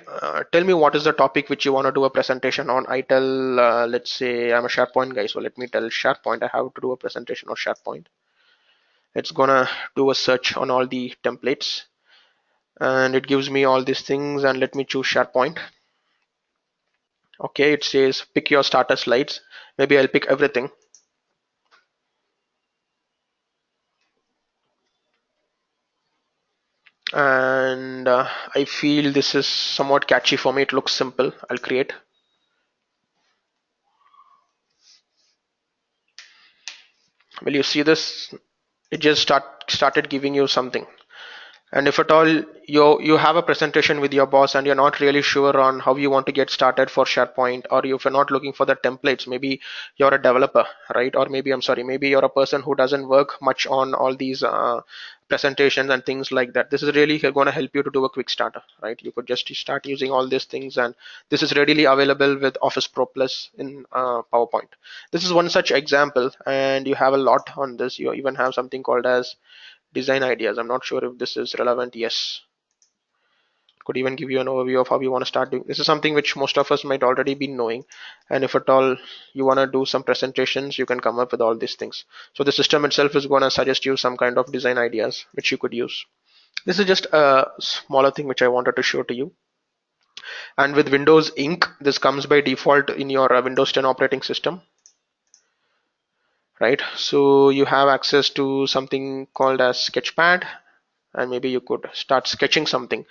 tell me what is the topic which you want to do a presentation on. I tell, let's say I'm a SharePoint guy, so let me tell SharePoint I have to do a presentation on SharePoint. It's gonna do a search on all the templates, and it gives me all these things, and let me choose SharePoint. Okay, it says pick your starter slides. Maybe I'll pick everything. And I feel this is somewhat catchy for me. It looks simple. I'll create. Will you see this? It just started giving you something. And if at all you have a presentation with your boss and you're not really sure on how you want to get started for SharePoint, or if you're not looking for the templates, maybe you're a developer, right? Or maybe, I'm sorry, maybe you're a person who doesn't work much on all these presentations and things like that. This is really going to help you to do a quick starter, right? You could just start using all these things, and this is readily available with Office Pro Plus in PowerPoint. This is one such example, and you have a lot on this. You even have something called as design ideas. I'm not sure if this is relevant. Yes, could even give you an overview of how you want to start doing. This is something which most of us might already be knowing, and if at all you want to do some presentations, you can come up with all these things. So the system itself is going to suggest you some kind of design ideas which you could use. This is just a smaller thing which I wanted to show to you. And with Windows Ink, this comes by default in your Windows 10 operating system, right? So you have access to something called as Sketchpad, and maybe you could start sketching something.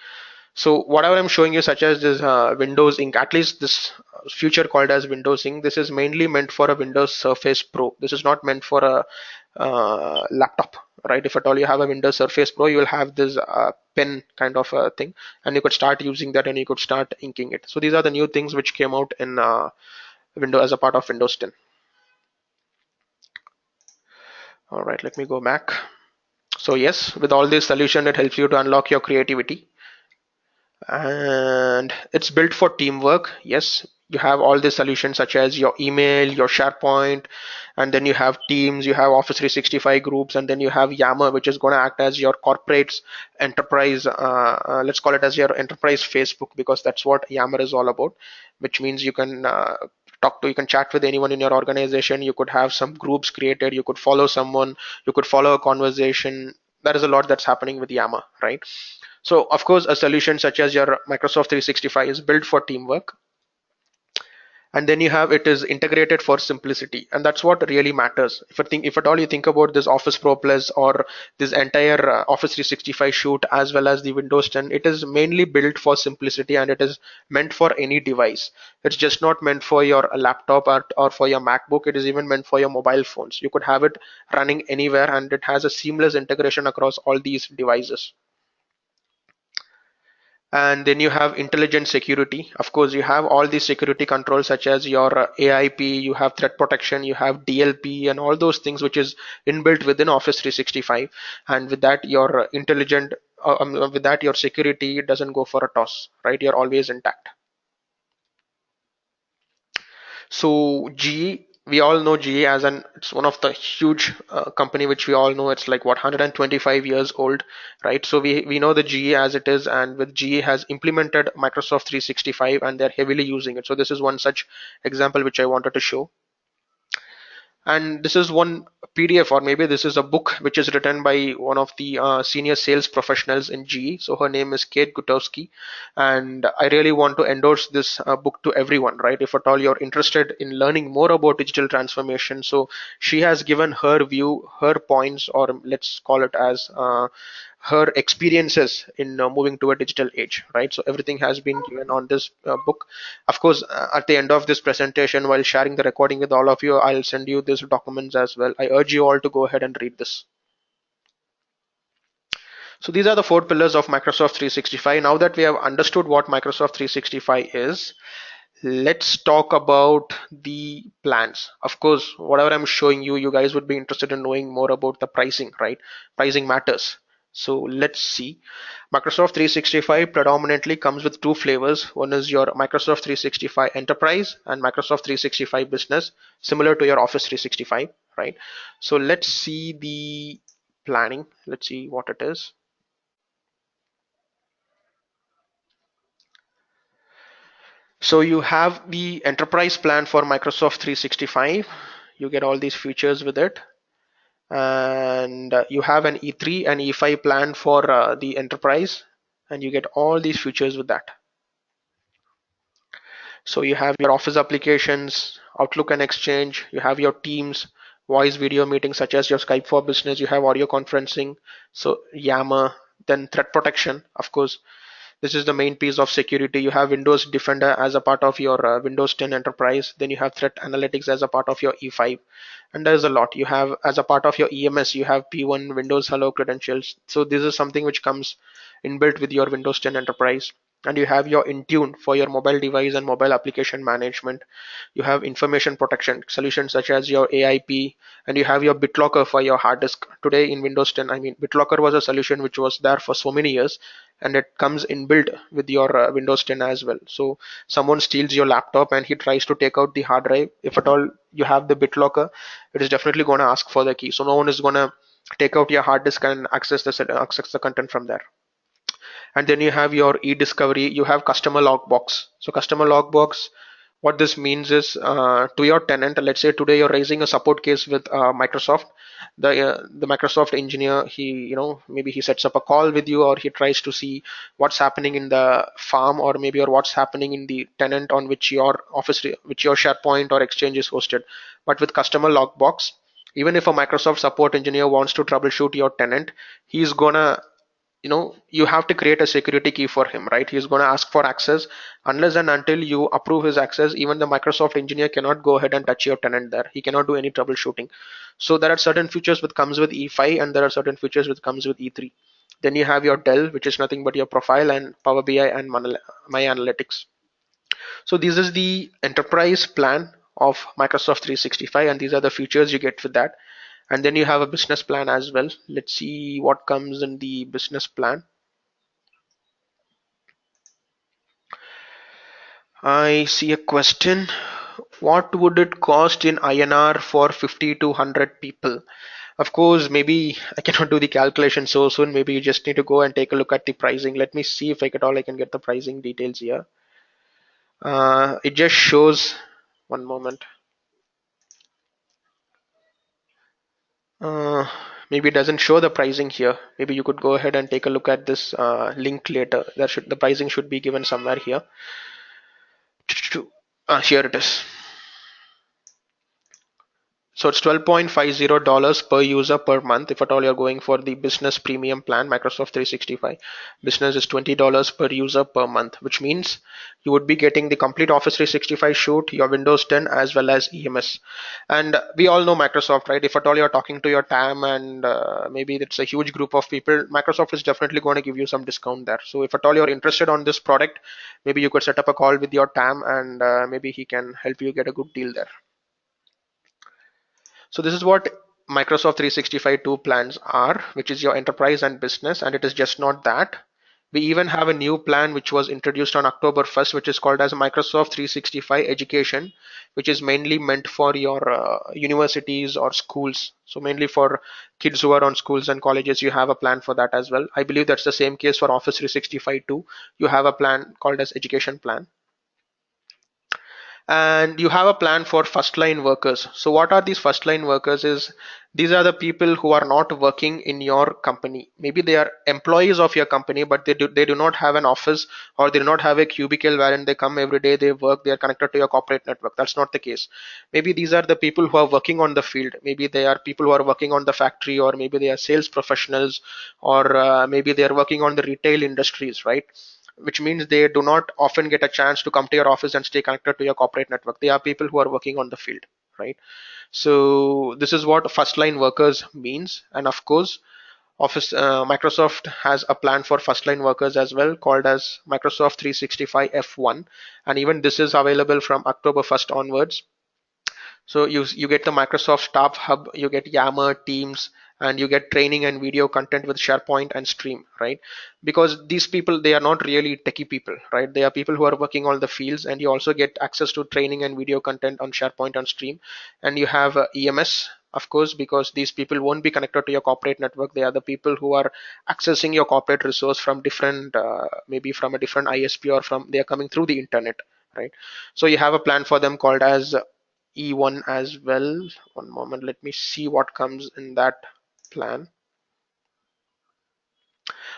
So whatever I'm showing you, such as this Windows Ink, at least this feature called as Windows Ink, this is mainly meant for a Windows Surface Pro. This is not meant for a laptop, right? If at all you have a Windows Surface Pro, you will have this pen kind of a thing, and you could start using that, and you could start inking it. So these are the new things which came out in Windows as a part of Windows 10. All right, let me go back. So yes, with all this solution, it helps you to unlock your creativity, and it's built for teamwork. Yes, you have all the solutions such as your email, your SharePoint, and then you have Teams, you have Office 365 groups, and then you have Yammer, which is going to act as your corporate's enterprise, let's call it as your enterprise Facebook, because that's what Yammer is all about. which means you can you can chat with anyone in your organization. You could have some groups created. You could follow someone. You could follow a conversation. There is a lot that's happening with Yammer, right? So of course, a solution such as your Microsoft 365 is built for teamwork, and then you have it is integrated for simplicity, and that's what really matters. If at all you think about this Office Pro Plus or this entire Office 365 suite as well as the Windows 10, it is mainly built for simplicity, and it is meant for any device. It's just not meant for your laptop or for your MacBook. It is even meant for your mobile phones. You could have it running anywhere, and it has a seamless integration across all these devices. And then you have intelligent security. Of course, you have all these security controls such as your AIP, you have threat protection, you have DLP, and all those things which is inbuilt within Office 365. And with that, your with that, your security doesn't go for a toss, right? You're always intact. So GE, we all know GE as an it's one of the huge company which we all know. It's like what 125 years old, right? So we know the GE as it is, and with GE has implemented Microsoft 365 and they're heavily using it. So this is one such example which I wanted to show. And this is one PDF, or maybe this is a book which is written by one of the senior sales professionals in GE. So her name is Kate Gutowski, and I really want to endorse this book to everyone, right? If at all you're interested in learning more about digital transformation, so she has given her view, her points, or let's call it as her experiences in moving to a digital age, right? So everything has been given on this book. Of course, at the end of this presentation, while sharing the recording with all of you, I'll send you these documents as well. I urge you all to go ahead and read this. So these are the four pillars of Microsoft 365. Now that we have understood what Microsoft 365 is, let's talk about the plans. Of course, whatever I'm showing you, you guys would be interested in knowing more about the pricing, right? Pricing matters. So let's see. Microsoft 365 predominantly comes with two flavors. One is your Microsoft 365 Enterprise and Microsoft 365 Business, similar to your Office 365, right? So let's see the planning. Let's see what it is. So you have the enterprise plan for Microsoft 365. You get all these features with it. And you have an E3 and E5 plan for the enterprise, and you get all these features with that. So you have your Office applications, Outlook and Exchange, you have your Teams, voice video meetings such as your Skype for Business, you have audio conferencing, so Yammer, then threat protection, of course. This is the main piece of security. You have Windows Defender as a part of your Windows 10 Enterprise. Then you have Threat Analytics as a part of your E5. And there's a lot. You have as a part of your EMS, you have P1, Windows Hello credentials. So this is something which comes inbuilt with your Windows 10 Enterprise. And you have your Intune for your mobile device and mobile application management. You have information protection solutions such as your AIP, and you have your BitLocker for your hard disk. Today in Windows 10, I mean, BitLocker was a solution which was there for so many years, and it comes inbuilt with your Windows 10 as well. So someone steals your laptop and he tries to take out the hard drive. If at all you have the BitLocker, it is definitely going to ask for the key. So no one is going to take out your hard disk and access the content from there. And then you have your e-discovery. You have customer logbox. So customer logbox, what this means is to your tenant, let's say today you're raising a support case with Microsoft. The Microsoft engineer, he maybe he sets up a call with you, or he tries to see what's happening in the farm, or maybe or what's happening in the tenant on which your which your SharePoint or Exchange is hosted. But with customer logbox, even if a Microsoft support engineer wants to troubleshoot your tenant, he's gonna you have to create a security key for him, right? He's going to ask for access. Unless and until you approve his access, even the Microsoft engineer cannot go ahead and touch your tenant there. He cannot do any troubleshooting. So there are certain features which comes with E5, and there are certain features which comes with E3. Then you have your Dell, which is nothing but your profile and Power BI and my analytics. So this is the enterprise plan of Microsoft 365, and these are the features you get with that. And then you have a business plan as well. Let's see what comes in the business plan. I see a question. What would it cost in INR for 50 to 100 people? Of course, maybe I cannot do the calculation so soon. Maybe you just need to go and take a look at the pricing. Let me see if I can get the pricing details here. It just shows, one moment. Uh, Maybe it doesn't show the pricing here. Maybe you could go ahead and take a look at this link later. The pricing should be given somewhere here. Here it is. So it's $12.50 per user per month if at all you're going for the business premium plan, Microsoft 365. Business is $20 per user per month, which means you would be getting the complete Office 365 suite, your Windows 10, as well as EMS. And we all know Microsoft, right? If at all you're talking to your TAM and maybe it's a huge group of people, Microsoft is definitely going to give you some discount there. So if at all you're interested on this product, maybe you could set up a call with your TAM and maybe he can help you get a good deal there. So this is what Microsoft 365 2 plans are, which is your enterprise and business, and it is just not that. We even have a new plan which was introduced on October 1st, which is called as Microsoft 365 Education, which is mainly meant for your universities or schools. So mainly for kids who are on schools and colleges, you have a plan for that as well. I believe that's the same case for Office 365 too. You have a plan called as Education Plan, and you have a plan for first line workers. So what are these first line workers is, these are the people who are not working in your company. Maybe they are employees of your company, but they do not have an office, or they do not have a cubicle wherein they come every day, they work, they are connected to your corporate network. That's not the case. Maybe these are the people who are working on the field. Maybe they are people who are working on the factory, or maybe they are sales professionals, or maybe they are working on the retail industries, right? Which means they do not often get a chance to come to your office and stay connected to your corporate network. They are people who are working on the field, right? So this is what first line workers means. And of course, Microsoft has a plan for first line workers as well, called as Microsoft 365 F1, and even this is available from October 1st onwards. So you get the Microsoft Staff Hub, you get Yammer, Teams, and you get training and video content with SharePoint and Stream, right? Because these people, they are not really techie people, right? They are people who are working on the fields, and you also get access to training and video content on SharePoint and Stream. And you have EMS, of course, because these people won't be connected to your corporate network. They are the people who are accessing your corporate resource from different, maybe from a different ISP, or from they are coming through the internet, right? So you have a plan for them called as E1 as well. One moment, let me see what comes in that plan.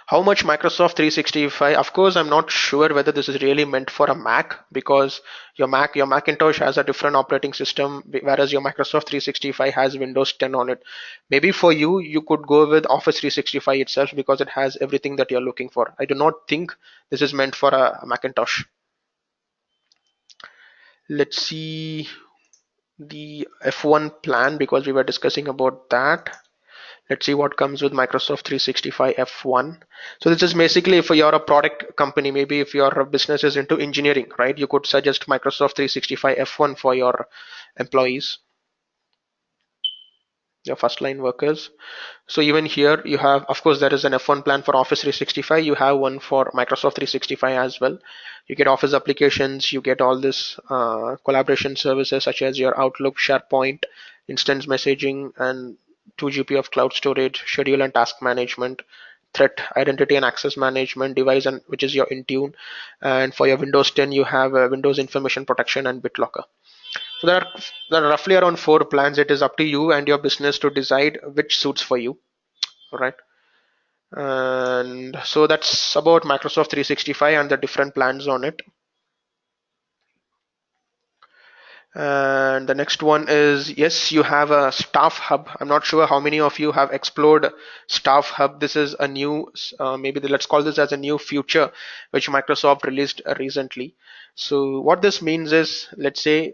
How much Microsoft 365? Of course, I'm not sure whether this is really meant for a Mac, because your Macintosh has a different operating system, whereas your Microsoft 365 has Windows 10 on it. Maybe for you, you could go with Office 365 itself because it has everything that you're looking for. I do not think this is meant for a Macintosh. Let's see the F1 plan, because we were discussing about that. Let's see what comes with Microsoft 365 F1. So this is basically if you're a product company, maybe if your business is into engineering, right? You could suggest Microsoft 365 F1 for your employees, your first line workers. So even here you have, of course, there is an F1 plan for Office 365. You have one for Microsoft 365 as well. You get Office applications, you get all this collaboration services such as your Outlook, SharePoint, instance messaging, and 2 GB of cloud storage, schedule and task management, threat identity and access management, device, and which is your Intune. And for your Windows 10, you have Windows information protection and BitLocker. So there are roughly around 4 plans. It is up to you and your business to decide which suits for you. All right. And so that's about Microsoft 365 and the different plans on it. And the next one is, yes, you have a Staff Hub. I'm not sure how many of you have explored Staff Hub. This is a new, maybe let's call this as a new feature which Microsoft released recently. So what this means is, let's say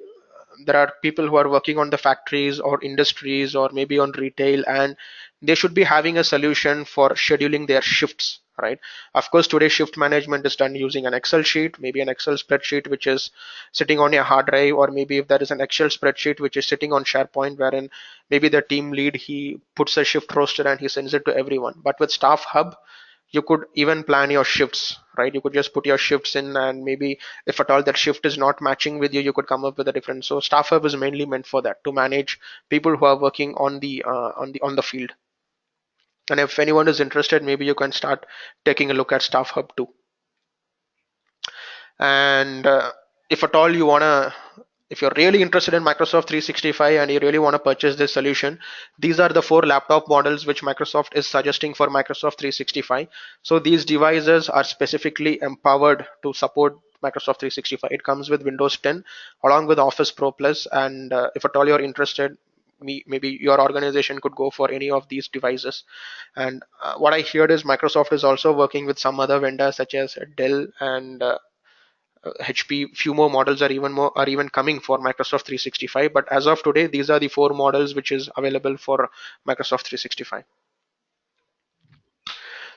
there are people who are working on the factories or industries or maybe on retail, and they should be having a solution for scheduling their shifts, right? Of course, today shift management is done using an Excel sheet, maybe an Excel spreadsheet which is sitting on your hard drive, or maybe if there is an Excel spreadsheet which is sitting on SharePoint, wherein maybe the team lead, he puts a shift roster and he sends it to everyone. But with Staff Hub, you could even plan your shifts, right? You could just put your shifts in, and maybe if at all that shift is not matching with you, you could come up with a different. So Staff Hub is mainly meant for that, to manage people who are working on the field. And if anyone is interested, maybe you can start taking a look at Staff Hub too. And if at all you wanna, if you're really interested in Microsoft 365 and you really want to purchase this solution, these are the four laptop models which Microsoft is suggesting for Microsoft 365. So these devices are specifically empowered to support Microsoft 365. It comes with Windows 10 along with Office Pro Plus, and if at all you're interested, maybe your organization could go for any of these devices. And what I heard is Microsoft is also working with some other vendors such as Dell and HP. Few more models are even coming for Microsoft 365, but as of today, these are the four models which is available for Microsoft 365.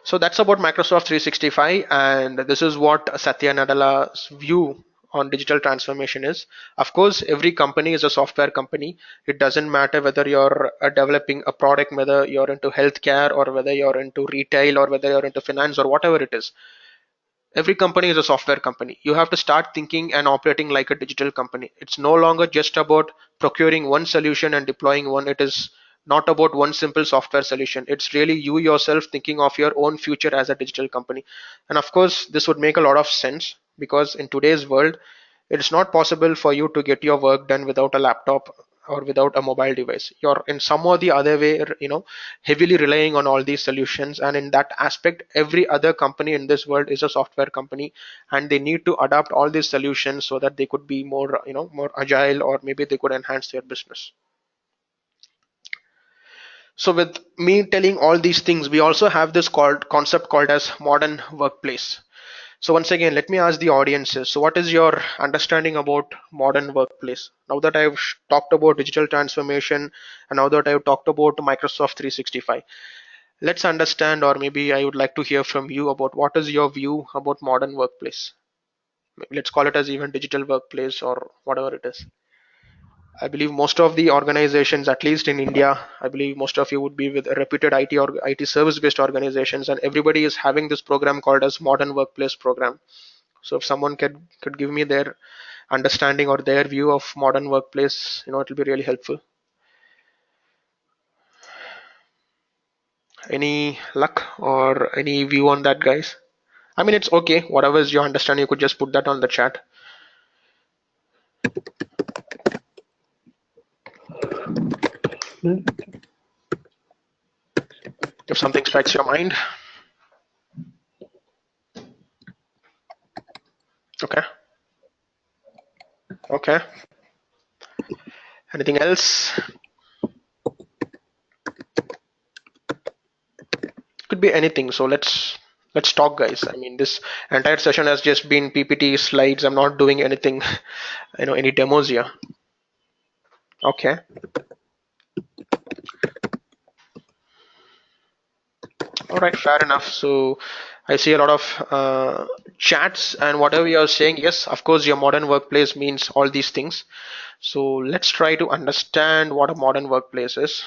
So that's about Microsoft 365, and this is what Satya Nadala's view on digital transformation is. Of course, every company is a software company. It doesn't matter whether you're developing a product, whether you're into healthcare or whether you're into retail or whether you're into finance or whatever it is. Every company is a software company. You have to start thinking and operating like a digital company. It's no longer just about procuring one solution and deploying one. It is not about one simple software solution. It's really you yourself thinking of your own future as a digital company. And of course, this would make a lot of sense because in today's world, it's not possible for you to get your work done without a laptop or without a mobile device. You're in some or the other way, heavily relying on all these solutions. And in that aspect, every other company in this world is a software company, and they need to adapt all these solutions so that they could be more, more agile, or maybe they could enhance their business. So with me telling all these things, we also have this called concept called as modern workplace. So once again, let me ask the audiences. So what is your understanding about modern workplace? Now that I've talked about digital transformation and now that I've talked about Microsoft 365, let's understand, or maybe I would like to hear from you about what is your view about modern workplace. Let's call it as even digital workplace or whatever it is. I believe most of the organizations, at least in India, I believe most of you would be with reputed IT or IT service-based organizations, and everybody is having this program called as Modern Workplace Program. So if someone could give me their understanding or their view of modern workplace, it'll be really helpful. Any luck or any view on that, guys? I mean, it's okay. Whatever is your understanding, you could just put that on the chat. Hmm. If something strikes your mind. Okay. Okay. Anything else? Could be anything. So let's talk, guys. I mean, this entire session has just been PPT slides. I'm not doing anything, any demos here. Okay. All right, fair enough. So I see a lot of chats and whatever you're saying. Yes, of course, your modern workplace means all these things. So let's try to understand what a modern workplace is.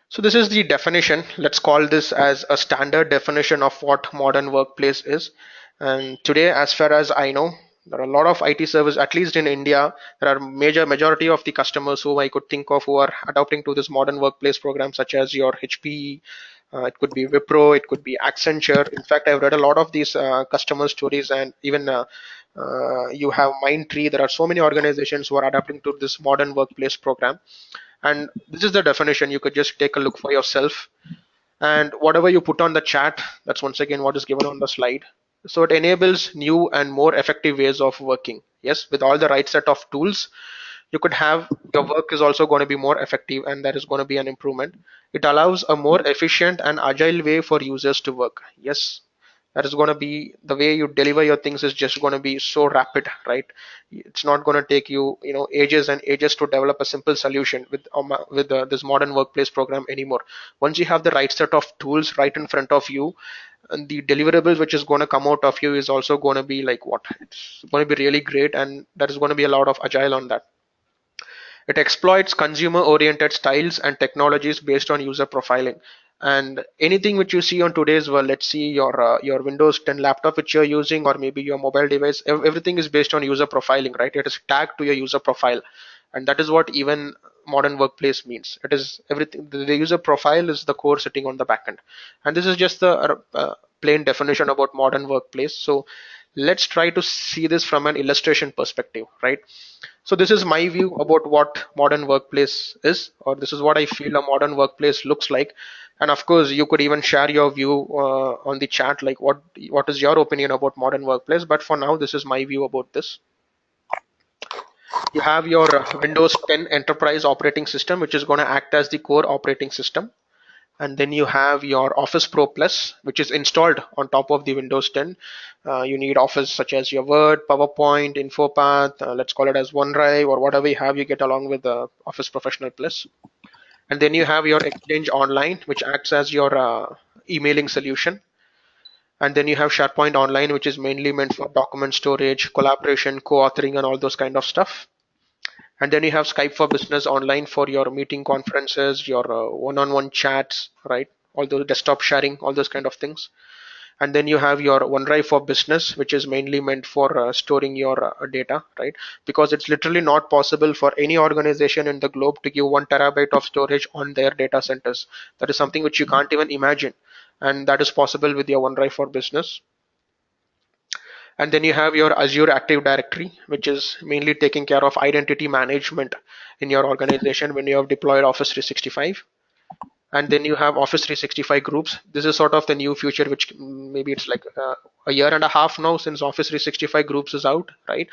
So this is the definition. Let's call this as a standard definition of what modern workplace is. And today, as far as I know, there are a lot of IT service, at least in India, there are majority of the customers who I could think of who are adopting to this modern workplace program, such as your HP, it could be Wipro, it could be Accenture. In fact, I've read a lot of these customer stories, and even you have Mindtree. There are so many organizations who are adapting to this modern workplace program, and this is the definition. You could just take a look for yourself, and whatever you put on the chat, that's once again what is given on the slide. So it enables new and more effective ways of working. Yes, with all the right set of tools, you could have your work is also going to be more effective, and there is going to be an improvement. It allows a more efficient and agile way for users to work. Yes, that is going to be the way you deliver your things is just going to be so rapid, right? It's not going to take you, ages and ages to develop a simple solution with this modern workplace program anymore. Once you have the right set of tools right in front of you, and the deliverables which is going to come out of you is also going to be like what, it's going to be really great, and there is going to be a lot of agile on that. It exploits consumer-oriented styles and technologies based on user profiling. And anything which you see on today's world, let's see your Windows 10 laptop which you're using, or maybe your mobile device, everything is based on user profiling, right? It is tagged to your user profile, and that is what even modern workplace means. It is everything. The user profile is the core sitting on the backend, and this is just the plain definition about modern workplace. So let's try to see this from an illustration perspective, right? So this is my view about what modern workplace is, or this is what I feel a modern workplace looks like. And of course, you could even share your view on the chat, like what is your opinion about modern workplace. But for now, this is my view about this. You have your Windows 10 Enterprise operating system, which is going to act as the core operating system. And then you have your Office Pro Plus, which is installed on top of the Windows 10. You need Office such as your Word, PowerPoint, InfoPath, let's call it as OneDrive or whatever you have, you get along with the Office Professional Plus. And then you have your Exchange Online, which acts as your emailing solution. And then you have SharePoint Online, which is mainly meant for document storage, collaboration, co-authoring, and all those kind of stuff. And then you have Skype for Business Online for your meeting conferences, your one-on-one chats, right? All those desktop sharing, all those kind of things. And then you have your OneDrive for Business, which is mainly meant for storing your data, right? Because it's literally not possible for any organization in the globe to give 1 terabyte of storage on their data centers. That is something which you can't even imagine. And that is possible with your OneDrive for Business. And then you have your Azure Active Directory, which is mainly taking care of identity management in your organization when you have deployed Office 365. And then you have Office 365 groups. This is sort of the new future, which maybe it's like a year and a half now since Office 365 groups is out, right?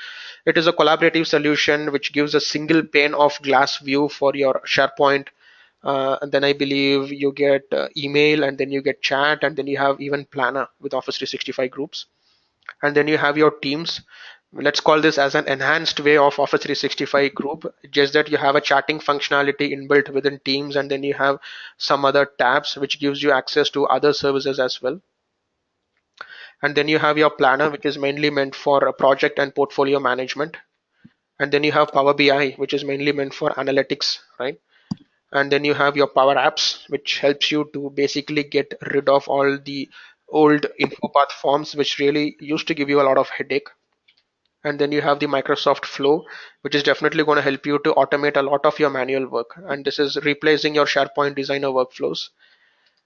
It is a collaborative solution which gives a single pane of glass view for your SharePoint. And then I believe you get email, and then you get chat, and then you have even Planner with Office 365 groups. And then you have your teams. Let's call this as an enhanced way of Office 365 group, just that you have a chatting functionality inbuilt within teams, and then you have some other tabs which gives you access to other services as well. And then you have your planner, which is mainly meant for project and portfolio management. And then you have Power BI, which is mainly meant for analytics, right? And then you have your Power Apps, which helps you to basically get rid of all the old InfoPath forms, which really used to give you a lot of headache. And then you have the Microsoft Flow, which is definitely going to help you to automate a lot of your manual work. And this is replacing your SharePoint Designer workflows.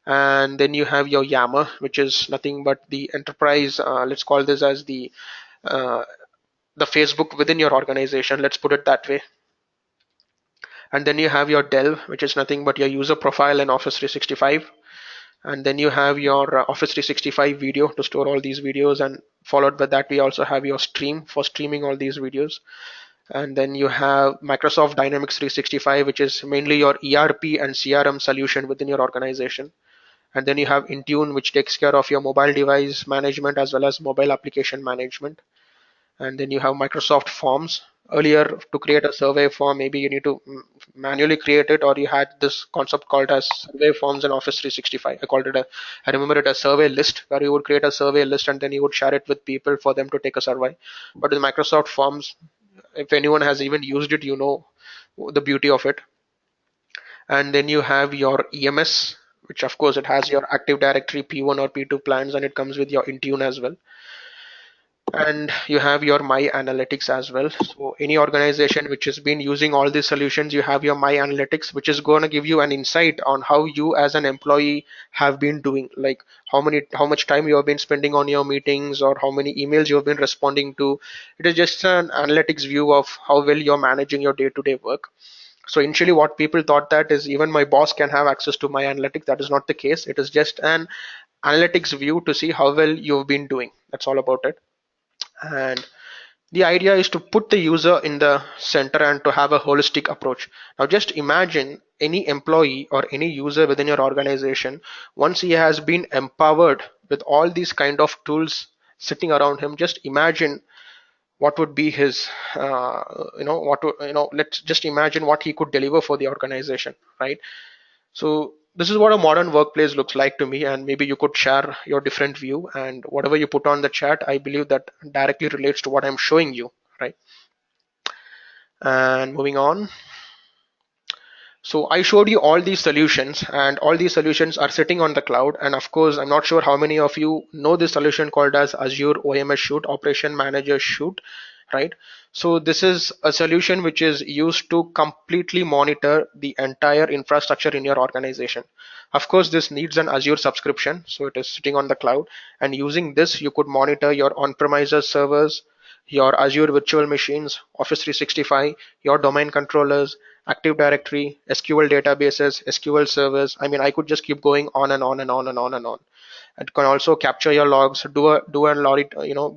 And then you have your Yammer, which is nothing but the enterprise. Let's call this as uh, the Facebook within your organization. Let's put it that way. And then you have your Delve, which is nothing but your user profile in Office 365. And then you have your Office 365 video to store all these videos, and followed by that we also have your stream for streaming all these videos. And then you have Microsoft Dynamics 365, which is mainly your ERP and CRM solution within your organization. And then you have Intune, which takes care of your mobile device management as well as mobile application management. And then you have Microsoft Forms. Earlier, to create a survey form, maybe you need to manually create it, or you had this concept called as survey forms in Office 365. I remember it as survey list, where you would create a survey list and then you would share it with people for them to take a survey. But with Microsoft Forms, if anyone has even used it, you know the beauty of it. And then you have your EMS, which of course it has your Active Directory P1 or P2 plans, and it comes with your Intune as well. And you have your My Analytics as well. So any organization which has been using all these solutions, you have your My Analytics, which is going to give you an insight on how you as an employee have been doing, like how much time you have been spending on your meetings, or how many emails you have been responding to. It is just an analytics view of how well you're managing your day-to-day work. So initially what people thought that is even my boss can have access to My Analytics. That is not the case. It is just an analytics view to see how well you've been doing. That's all about it. And the idea is to put the user in the center and to have a holistic approach. Now just imagine any employee or any user within your organization, once he has been empowered with all these kind of tools sitting around him, just imagine what would be his let's just imagine what he could deliver for the organization, right? So this is what a modern workplace looks like to me, and maybe you could share your different view, and whatever you put on the chat, I believe that directly relates to what I'm showing you, right? And moving on. So I showed you all these solutions, and all these solutions are sitting on the cloud. And of course, I'm not sure how many of you know this solution called as Azure OMS Shoot, Operation Manager Shoot. right? So this is a solution which is used to completely monitor the entire infrastructure in your organization. Of course, this needs an Azure subscription, so it is sitting on the cloud. And using this, you could monitor your on-premises servers, your Azure virtual machines, Office 365, your domain controllers, Active Directory, SQL databases, SQL servers. I mean, I could just keep going on and on and on and on and on. It can also capture your logs, do a audit,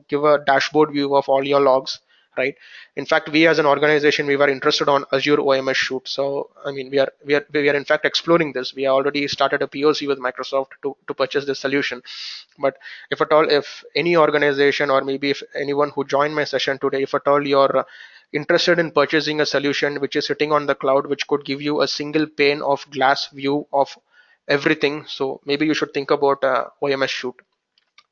give a dashboard view of all your logs, right? In fact, we as an organization, we were interested on Azure OMS shoot. So I mean, we are in fact exploring this. We already started a POC with Microsoft to purchase this solution. But if at all, if any organization, or maybe if anyone who joined my session today, if at all you're interested in purchasing a solution which is sitting on the cloud, which could give you a single pane of glass view of everything, so maybe you should think about OMS shoot.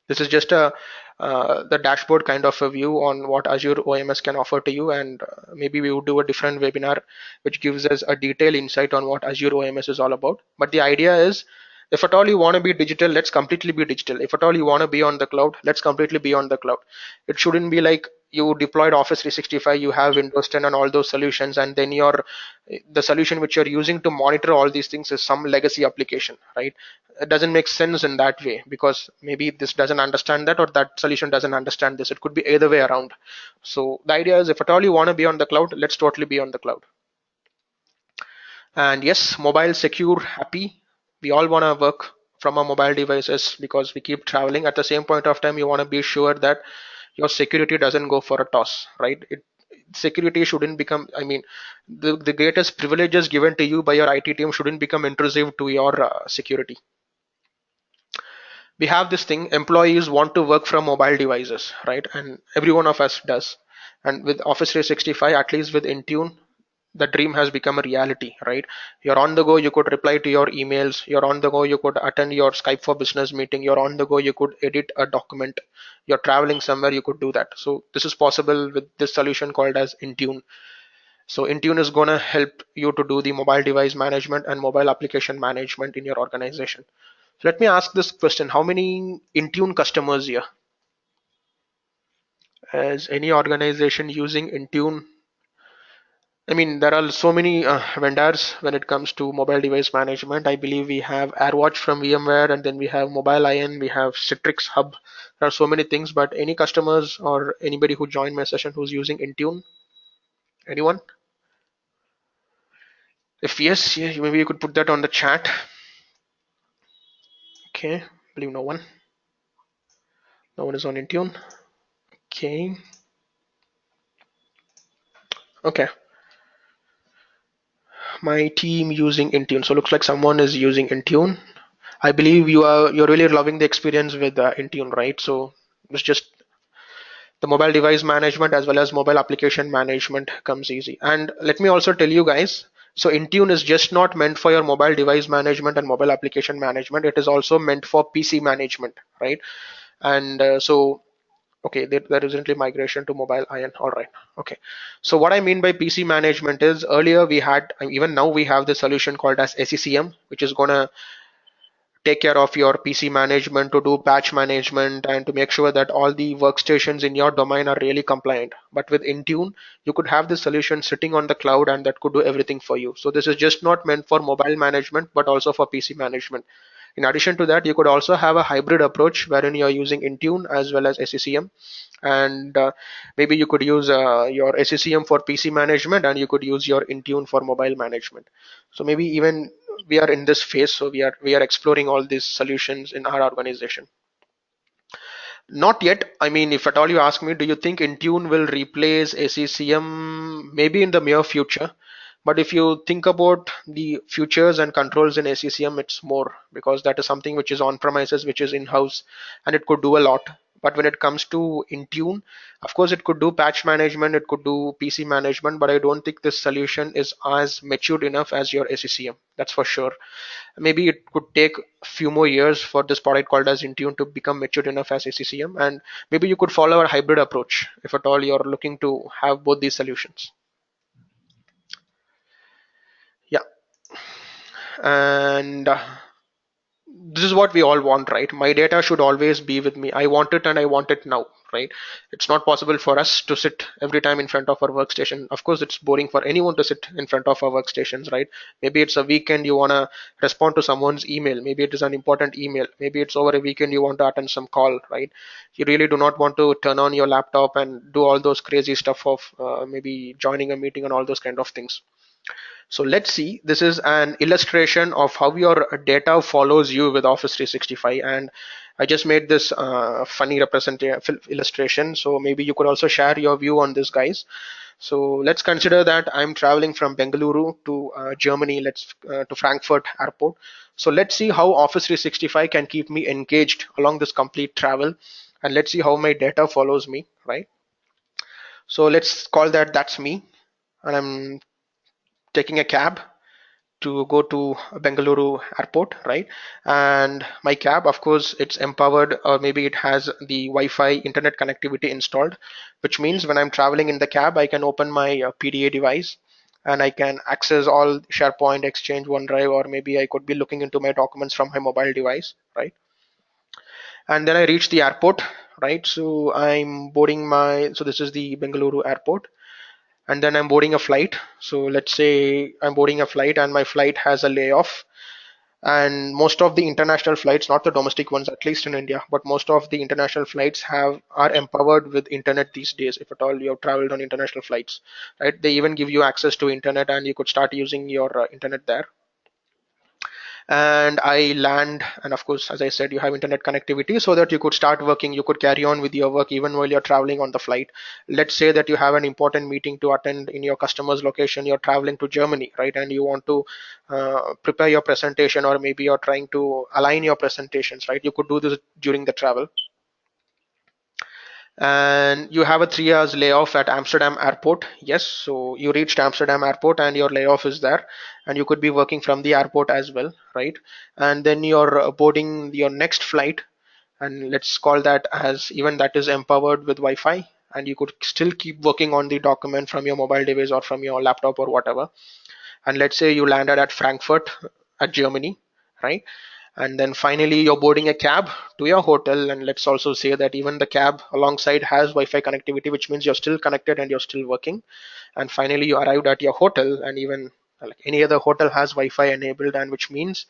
This is just a the dashboard kind of a view on what Azure OMS can offer to you, and maybe we would do a different webinar which gives us a detailed insight on what Azure OMS is all about. But the idea is, if at all you want to be digital, let's completely be digital. If at all you want to be on the cloud, let's completely be on the cloud. It shouldn't be like you deployed Office 365, you have Windows 10 and all those solutions, and then the solution which you're using to monitor all these things is some legacy application, right? It doesn't make sense in that way, because maybe this doesn't understand that, or that solution doesn't understand this. It could be either way around. So the idea is, if at all you want to be on the cloud, let's totally be on the cloud. And yes, mobile secure, happy. We all want to work from our mobile devices because we keep traveling. At the same point of time, you want to be sure that your security doesn't go for a toss, right? Security shouldn't become, I mean, the greatest privileges given to you by your IT team shouldn't become intrusive to your security. We have this thing, employees want to work from mobile devices, right? And every one of us does. And with Office 365, at least with Intune, the dream has become a reality, right? You're on the go, you could reply to your emails. You're on the go, you could attend your Skype for Business meeting. You're on the go, you could edit a document. You're traveling somewhere, you could do that. So this is possible with this solution called as Intune. So Intune is going to help you to do the mobile device management and mobile application management in your organization. So let me ask this question: how many Intune customers here? Is any organization using Intune? I mean, there are so many vendors when it comes to mobile device management. I believe we have AirWatch from VMware, and then we have Mobile Iron, we have Citrix Hub. There are so many things, but any customers or anybody who joined my session who's using Intune? Anyone? If yes, yeah, maybe you could put that on the chat. Okay, believe no one. No one is on Intune. Okay. Okay. My team using Intune. So looks like someone is using Intune. I believe you're really loving the experience with Intune, right? So it's just the mobile device management as well as mobile application management comes easy. And let me also tell you guys, so Intune is just not meant for your mobile device management and mobile application management. It is also meant for PC management, right? And okay, there is recently migration to Mobile Iron. All right. Okay. So what I mean by PC management is, earlier we had, even now we have the solution called as SCCM, which is going to take care of your PC management, to do patch management, and to make sure that all the workstations in your domain are really compliant. But with Intune, you could have this solution sitting on the cloud, and that could do everything for you. So this is just not meant for mobile management, but also for PC management. In addition to that, you could also have a hybrid approach wherein you're using Intune as well as SCCM, and maybe you could use your SCCM for PC management, and you could use your Intune for mobile management. So maybe even we are in this phase, so we are exploring all these solutions in our organization. Not yet. I mean, if at all you ask me, do you think Intune will replace SCCM? Maybe in the near future. But if you think about the features and controls in SCCM, it's more, because that is something which is on premises, which is in-house, and it could do a lot. But when it comes to Intune, of course, it could do patch management, it could do PC management, but I don't think this solution is as matured enough as your SCCM. That's for sure. Maybe it could take a few more years for this product called as Intune to become matured enough as ACCM, and maybe you could follow a hybrid approach if at all you're looking to have both these solutions. Yeah, and this is what we all want, right? My data should always be with me. I want it and I want it now, right? It's not possible for us to sit every time in front of our workstation. Of course, it's boring for anyone to sit in front of our workstations, right? Maybe it's a weekend, you want to respond to someone's email. Maybe it is an important email. Maybe it's over a weekend, you want to attend some call, right? You really do not want to turn on your laptop and do all those crazy stuff of maybe joining a meeting and all those kind of things. So let's see, this is an illustration of how your data follows you with Office 365. And I just made this funny illustration. So maybe you could also share your view on this, guys. So let's consider that I'm traveling from Bengaluru to Germany, to Frankfurt airport. So let's see how Office 365 can keep me engaged along this complete travel. And let's see how my data follows me, right? So let's call that's me. And I'm taking a cab to go to Bengaluru airport, right? And my cab, of course, it's empowered, or maybe it has the Wi-Fi internet connectivity installed, which means when I'm traveling in the cab, I can open my PDA device and I can access all SharePoint, Exchange, OneDrive, or maybe I could be looking into my documents from my mobile device, right? And then I reach the airport, right? So I'm boarding so this is the Bengaluru airport, and then I'm boarding a flight. So let's say I'm boarding a flight and my flight has a layoff. And most of the international flights, not the domestic ones, at least in India, but most of the international flights are empowered with internet these days. If at all you have traveled on international flights, right? They even give you access to internet and you could start using your internet there. And I land, and of course, as I said, you have internet connectivity so that you could start working, you could carry on with your work even while you're traveling on the flight. Let's say that you have an important meeting to attend in your customer's location, you're traveling to Germany, right? And you want to prepare your presentation, or maybe you're trying to align your presentations, right? You could do this during the travel. And you have a 3 hours layoff at Amsterdam airport. Yes, so you reached Amsterdam airport and your layoff is there, and you could be working from the airport as well, right? And then you're boarding your next flight, and let's call that as, even that is empowered with Wi-Fi, and you could still keep working on the document from your mobile device or from your laptop or whatever. And let's say you landed at Frankfurt at Germany, right? And then finally you're boarding a cab to your hotel, and let's also say that even the cab alongside has Wi-Fi connectivity, which means you're still connected and you're still working. And finally you arrived at your hotel, and even like any other hotel has Wi-Fi enabled, and which means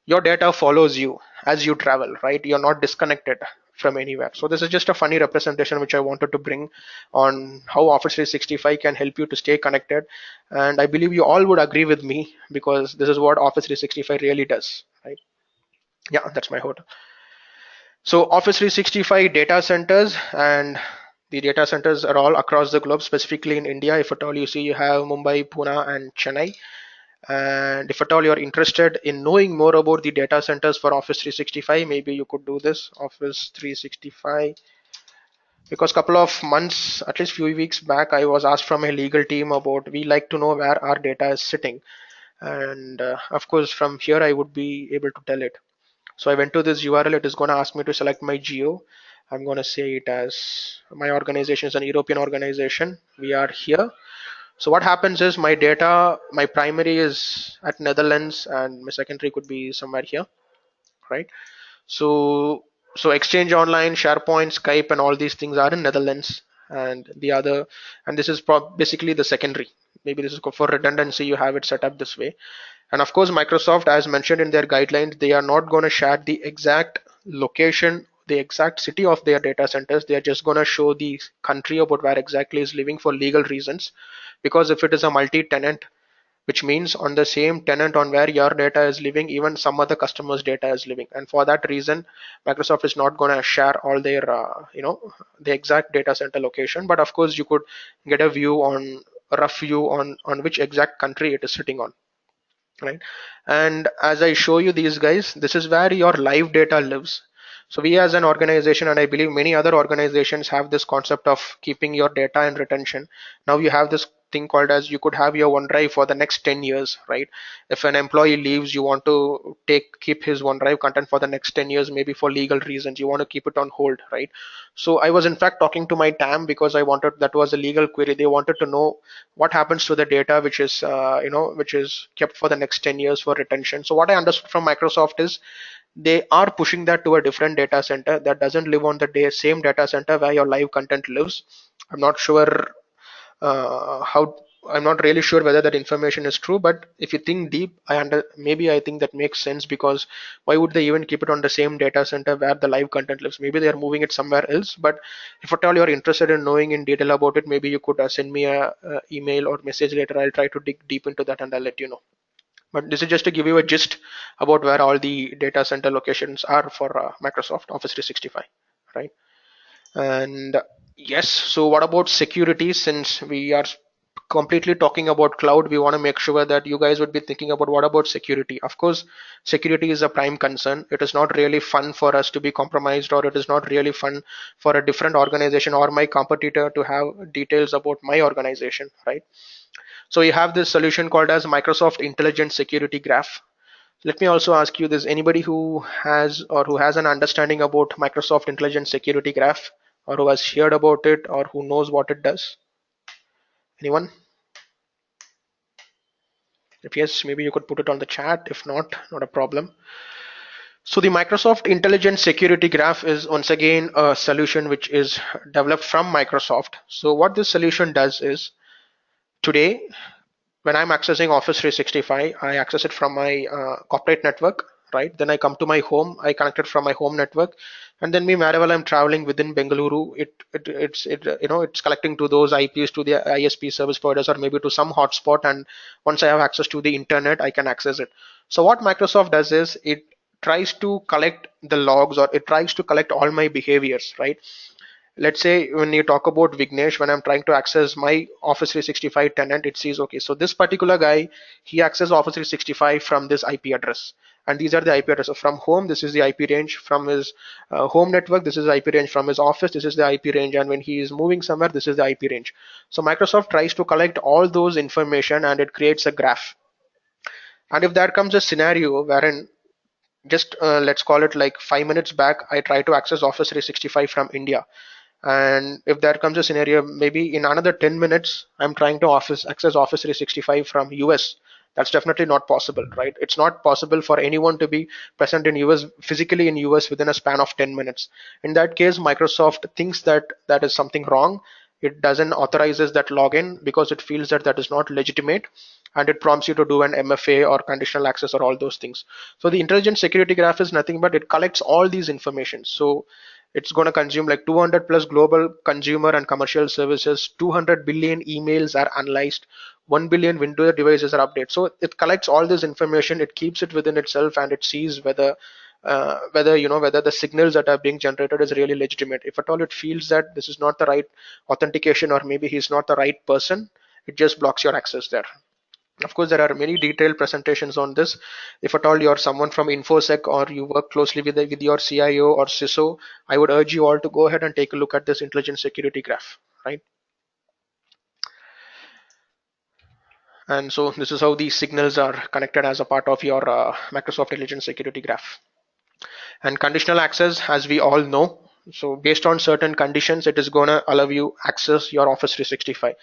your data follows you as you travel, right? You're not disconnected from anywhere. So this is just a funny representation which I wanted to bring on how Office 365 can help you to stay connected. And I believe you all would agree with me, because this is what Office 365 really does, right? Yeah, that's my hotel. So Office 365 data centers, and the data centers are all across the globe, specifically in India. If at all you see, you have Mumbai, Pune, and Chennai. And if at all you're interested in knowing more about the data centers for Office 365, maybe you could do this Office 365. Because a couple of months, at least few weeks back, I was asked from a legal team about, we like to know where our data is sitting. And of course, from here, I would be able to tell it. So I went to this URL. It is going to ask me to select my geo. I'm going to say it as, my organization is an European organization. We are here. So what happens is, my data, my primary is at Netherlands and my secondary could be somewhere here, right? So Exchange Online, SharePoint, Skype, and all these things are in Netherlands, and the other, and this is basically the secondary. Maybe this is for redundancy, you have it set up this way. And of course, Microsoft, as mentioned in their guidelines, they are not going to share the exact location, the exact city of their data centers. They are just going to show the country about where exactly is living for legal reasons. Because if it is a multi-tenant, which means on the same tenant on where your data is living, even some other customer's data is living. And for that reason, Microsoft is not going to share all their, the exact data center location. But of course, you could get a view on, a rough view on which exact country it is sitting on, right? And as I show you these guys, this is where your live data lives. So we as an organization, and I believe many other organizations, have this concept of keeping your data in retention. Now you have this thing called as, you could have your OneDrive for the next 10 years, right? If an employee leaves, you want to keep his OneDrive content for the next 10 years, maybe for legal reasons, you want to keep it on hold, right? So I was in fact talking to my TAM, because I wanted, that was a legal query. They wanted to know what happens to the data which is which is kept for the next 10 years for retention. So what I understood from Microsoft is, they are pushing that to a different data center that doesn't live on the same data center where your live content lives. I'm not sure how I'm not really sure whether that information is true, but if you think deep, maybe I think that makes sense, because why would they even keep it on the same data center where the live content lives? Maybe they are moving it somewhere else. But if at all you're interested in knowing in detail about it, maybe you could send me a email or message later. I'll try to dig deep into that and I'll let you know. But this is just to give you a gist about where all the data center locations are for Microsoft Office 365, right? And yes, so what about security? Since we are completely talking about cloud, we want to make sure that you guys would be thinking about what about security. Of course, security is a prime concern. It is not really fun for us to be compromised, or it is not really fun for a different organization or my competitor to have details about my organization, right? So you have this solution called as Microsoft Intelligent Security Graph. Let me also ask you this: anybody who has an understanding about Microsoft Intelligent Security Graph, or who has heard about it, or who knows what it does? Anyone? If yes, maybe you could put it on the chat. If not, not a problem. So the Microsoft Intelligent Security Graph is once again a solution which is developed from Microsoft. So what this solution does is, today when I'm accessing Office 365, I access it from my corporate network, right? Then I come to my home, I connect it from my home network, and then me wherever I'm traveling within Bengaluru, it's collecting to those IPs, to the ISP service providers, or maybe to some hotspot. And once I have access to the internet, I can access it. So what Microsoft does is it tries to collect the logs, or it tries to collect all my behaviors, right? Let's say when you talk about Vignesh, when I'm trying to access my Office 365 tenant, it says, okay, so this particular guy, he accesses Office 365 from this IP address. And these are the IP addresses. From home, this is the IP range. From his home network, this is the IP range. From his office, this is the IP range. And when he is moving somewhere, this is the IP range. So Microsoft tries to collect all those information and it creates a graph. And if there comes a scenario wherein, just let's call it like 5 minutes back, I try to access Office 365 from India, and if there comes a scenario maybe in another 10 minutes I'm trying to access Office 365 from US, that's definitely not possible, right? It's not possible for anyone to be present in US, physically in US, within a span of 10 minutes. In that case, Microsoft thinks that that is something wrong. It doesn't authorizes that login because it feels that that is not legitimate, and it prompts you to do an MFA or conditional access or all those things. So the intelligent security graph is nothing but it collects all these information. So it's going to consume like 200 plus global consumer and commercial services, 200 billion emails are analyzed, 1 billion Windows devices are updated. So it collects all this information, it keeps it within itself, and it sees whether the signals that are being generated is really legitimate. If at all it feels that this is not the right authentication, or maybe he's not the right person, it just blocks your access there. Of course, there are many detailed presentations on this. If at all you're someone from InfoSec, or you work closely with your CIO or CISO, I would urge you all to go ahead and take a look at this intelligent security graph, right? And so this is how these signals are connected as a part of your Microsoft Intelligent Security Graph. And conditional access, as we all know, so based on certain conditions, it is going to allow you access your Office 365.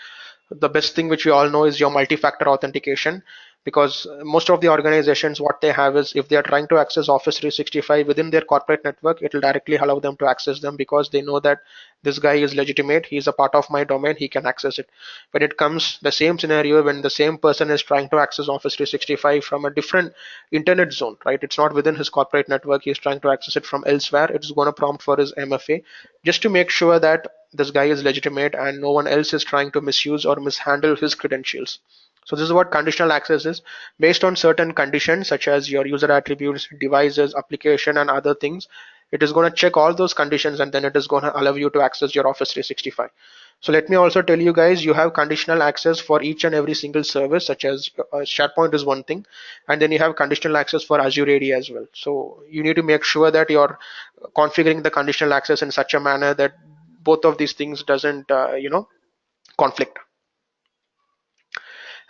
The best thing which we all know is your multi-factor authentication, because most of the organizations, what they have is, if they are trying to access Office 365 within their corporate network, it will directly allow them to access them, because they know that this guy is legitimate, he is a part of my domain, he can access it. When it comes the same scenario, when the same person is trying to access Office 365 from a different internet zone, right, it's not within his corporate network, he's trying to access it from elsewhere, it's going to prompt for his MFA, just to make sure that this guy is legitimate and no one else is trying to misuse or mishandle his credentials. So this is what conditional access is. Based on certain conditions such as your user attributes, devices, application, and other things, it is going to check all those conditions, and then it is going to allow you to access your Office 365. So let me also tell you guys, you have conditional access for each and every single service, such as SharePoint is one thing, and then you have conditional access for Azure AD as well. So you need to make sure that you're configuring the conditional access in such a manner that both of these things doesn't conflict.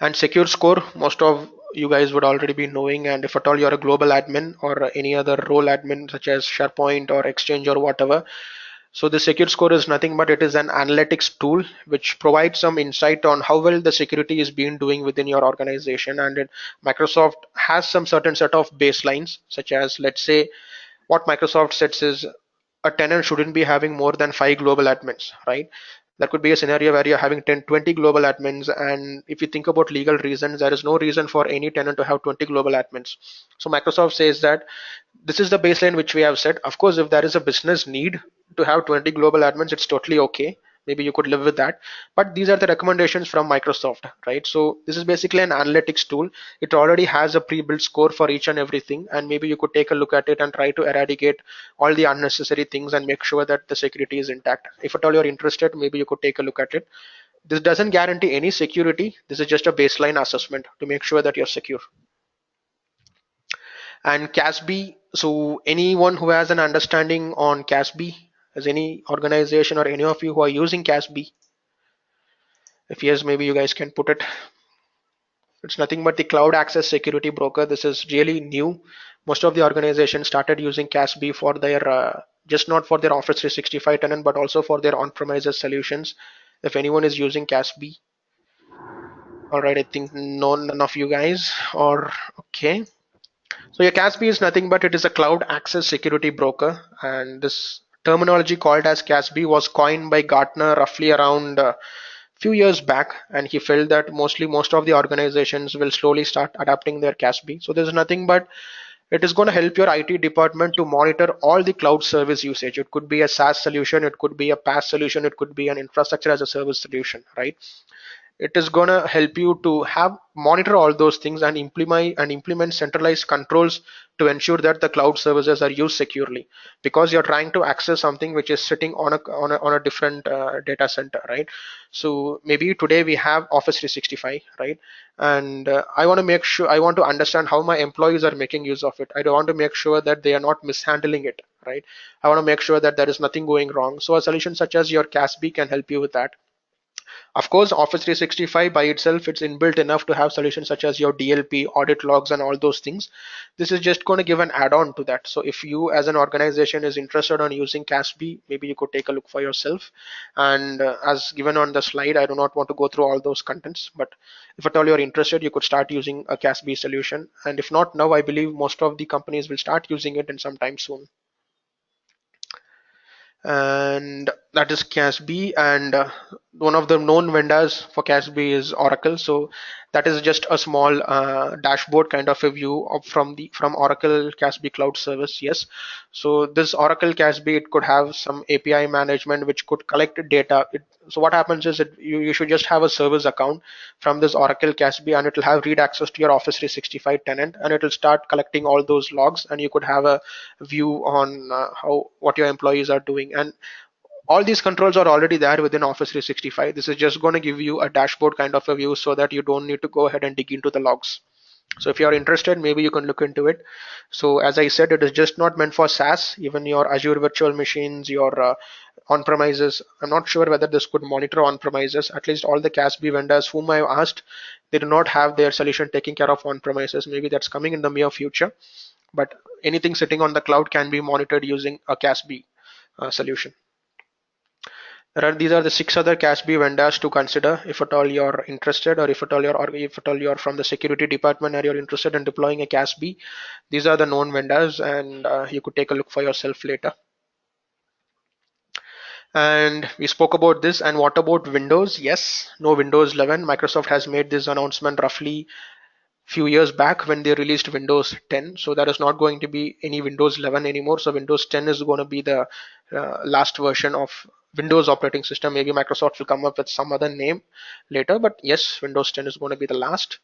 And secure score, most of you guys would already be knowing, and if at all you're a global admin or any other role admin such as SharePoint or Exchange or whatever, so the secure score is nothing but it is an analytics tool which provides some insight on how well the security is being doing within your organization. And Microsoft has some certain set of baselines, such as, let's say, what Microsoft says is a tenant shouldn't be having more than 5 global admins, right? There could be a scenario where you're having 10, 20 global admins, and if you think about legal reasons, there is no reason for any tenant to have 20 global admins. So Microsoft says that this is the baseline which we have set. Of course, if there is a business need to have 20 global admins, it's totally okay. Maybe you could live with that. But these are the recommendations from Microsoft, right? So this is basically an analytics tool. It already has a pre-built score for each and everything, and maybe you could take a look at it and try to eradicate all the unnecessary things and make sure that the security is intact. If at all you're interested, maybe you could take a look at it. This doesn't guarantee any security. This is just a baseline assessment to make sure that you're secure. And CASB, so anyone who has an understanding on CASB, is any organization or any of you who are using CASB? If yes, maybe you guys can put it. It's nothing but the cloud access security broker. This is really new. Most of the organizations started using CASB for their, just not for their Office 365 tenant, but also for their on-premises solutions. If anyone is using CASB, all right, I think none of you guys are okay. So your CASB is nothing but it is a cloud access security broker, and this terminology called as CASB was coined by Gartner roughly around a few years back, and he felt that most of the organizations will slowly start adapting their CASB. So there's nothing but it is going to help your IT department to monitor all the cloud service usage. It could be a SaaS solution, it could be a PaaS solution, it could be an infrastructure as a service solution, right? It is going to help you to have monitor all those things and implement centralized controls to ensure that the cloud services are used securely, because you're trying to access something which is sitting on a different data center, right? So maybe today we have Office 365, right? And I want to make sure, I want to understand how my employees are making use of it. I want to make sure that they are not mishandling it, right? I want to make sure that there is nothing going wrong. So a solution such as your CASB can help you with that. Of course, Office 365 by itself, it's inbuilt enough to have solutions such as your DLP, audit logs, and all those things. This is just going to give an add-on to that. So if you as an organization is interested on using CASB, maybe you could take a look for yourself. And as given on the slide, I do not want to go through all those contents, but if at all you're interested, you could start using a CASB solution. And if not now, I believe most of the companies will start using it in some time soon. And that is CASB, and one of the known vendors for CASB is Oracle. So that is just a small dashboard kind of a view of from Oracle CASB cloud service. Yes, so this Oracle CASB, it could have some API management which could collect data. So what happens is that you should just have a service account from this Oracle CASB, and it will have read access to your Office 365 tenant, and it will start collecting all those logs, and you could have a view on how what your employees are doing. And all these controls are already there within Office 365. This is just going to give you a dashboard kind of a view so that you don't need to go ahead and dig into the logs. So if you're interested, maybe you can look into it. So as I said, it is just not meant for SaaS. Even your Azure virtual machines, your on-premises, I'm not sure whether this could monitor on-premises. At least all the CASB vendors whom I've asked, they do not have their solution taking care of on-premises. Maybe that's coming in the near future. But anything sitting on the cloud can be monitored using a CASB solution. These are the 6 other CASB vendors to consider if at all you're interested, or if at all you're from the security department and you're interested in deploying a CASB. These are the known vendors, and you could take a look for yourself later. And we spoke about this. And what about Windows? Yes, no Windows 11. Microsoft has made this announcement roughly few years back when they released Windows 10. So there is not going to be any Windows 11 anymore. So Windows 10 is going to be the last version of Windows operating system. Maybe Microsoft will come up with some other name later, but yes, Windows 10 is going to be the last.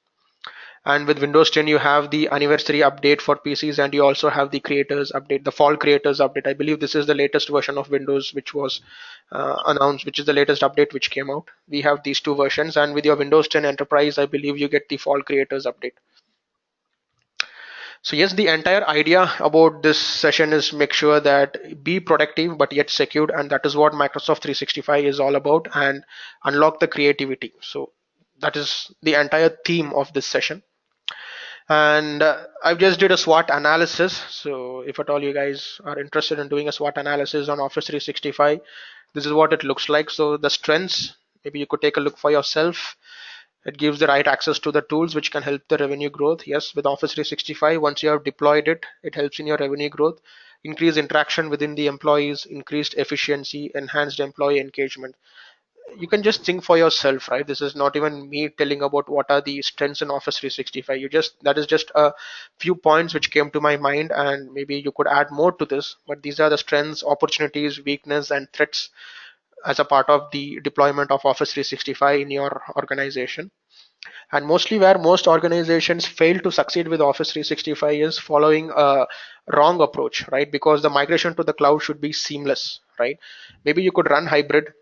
And with Windows 10, you have the anniversary update for PCs, and you also have the creators update, the fall creators update. I believe this is the latest version of Windows which was announced, which is the latest update which came out. We have these 2 versions, and with your Windows 10 Enterprise, I believe you get the fall creators update. So yes, the entire idea about this session is make sure that be productive but yet secured, and that is what Microsoft 365 is all about, and unlock the creativity. So that is the entire theme of this session. And I've just did a SWOT analysis. So if at all you guys are interested in doing a SWOT analysis on Office 365, this is what it looks like. So the strengths, maybe you could take a look for yourself. It gives the right access to the tools which can help the revenue growth. Yes, with Office 365, once you have deployed it, it helps in your revenue growth. increased interaction within the employees, increased efficiency, enhanced employee engagement. You can just think for yourself, right? This is not even me telling about what are the strengths in Office 365. You just, that is just a few points which came to my mind, and maybe you could add more to this, but these are the strengths, opportunities, weakness, and threats as a part of the deployment of Office 365 in your organization. And mostly where most organizations fail to succeed with Office 365 is following a wrong approach, right? Because the migration to the cloud should be seamless, right? Maybe you could run hybrid.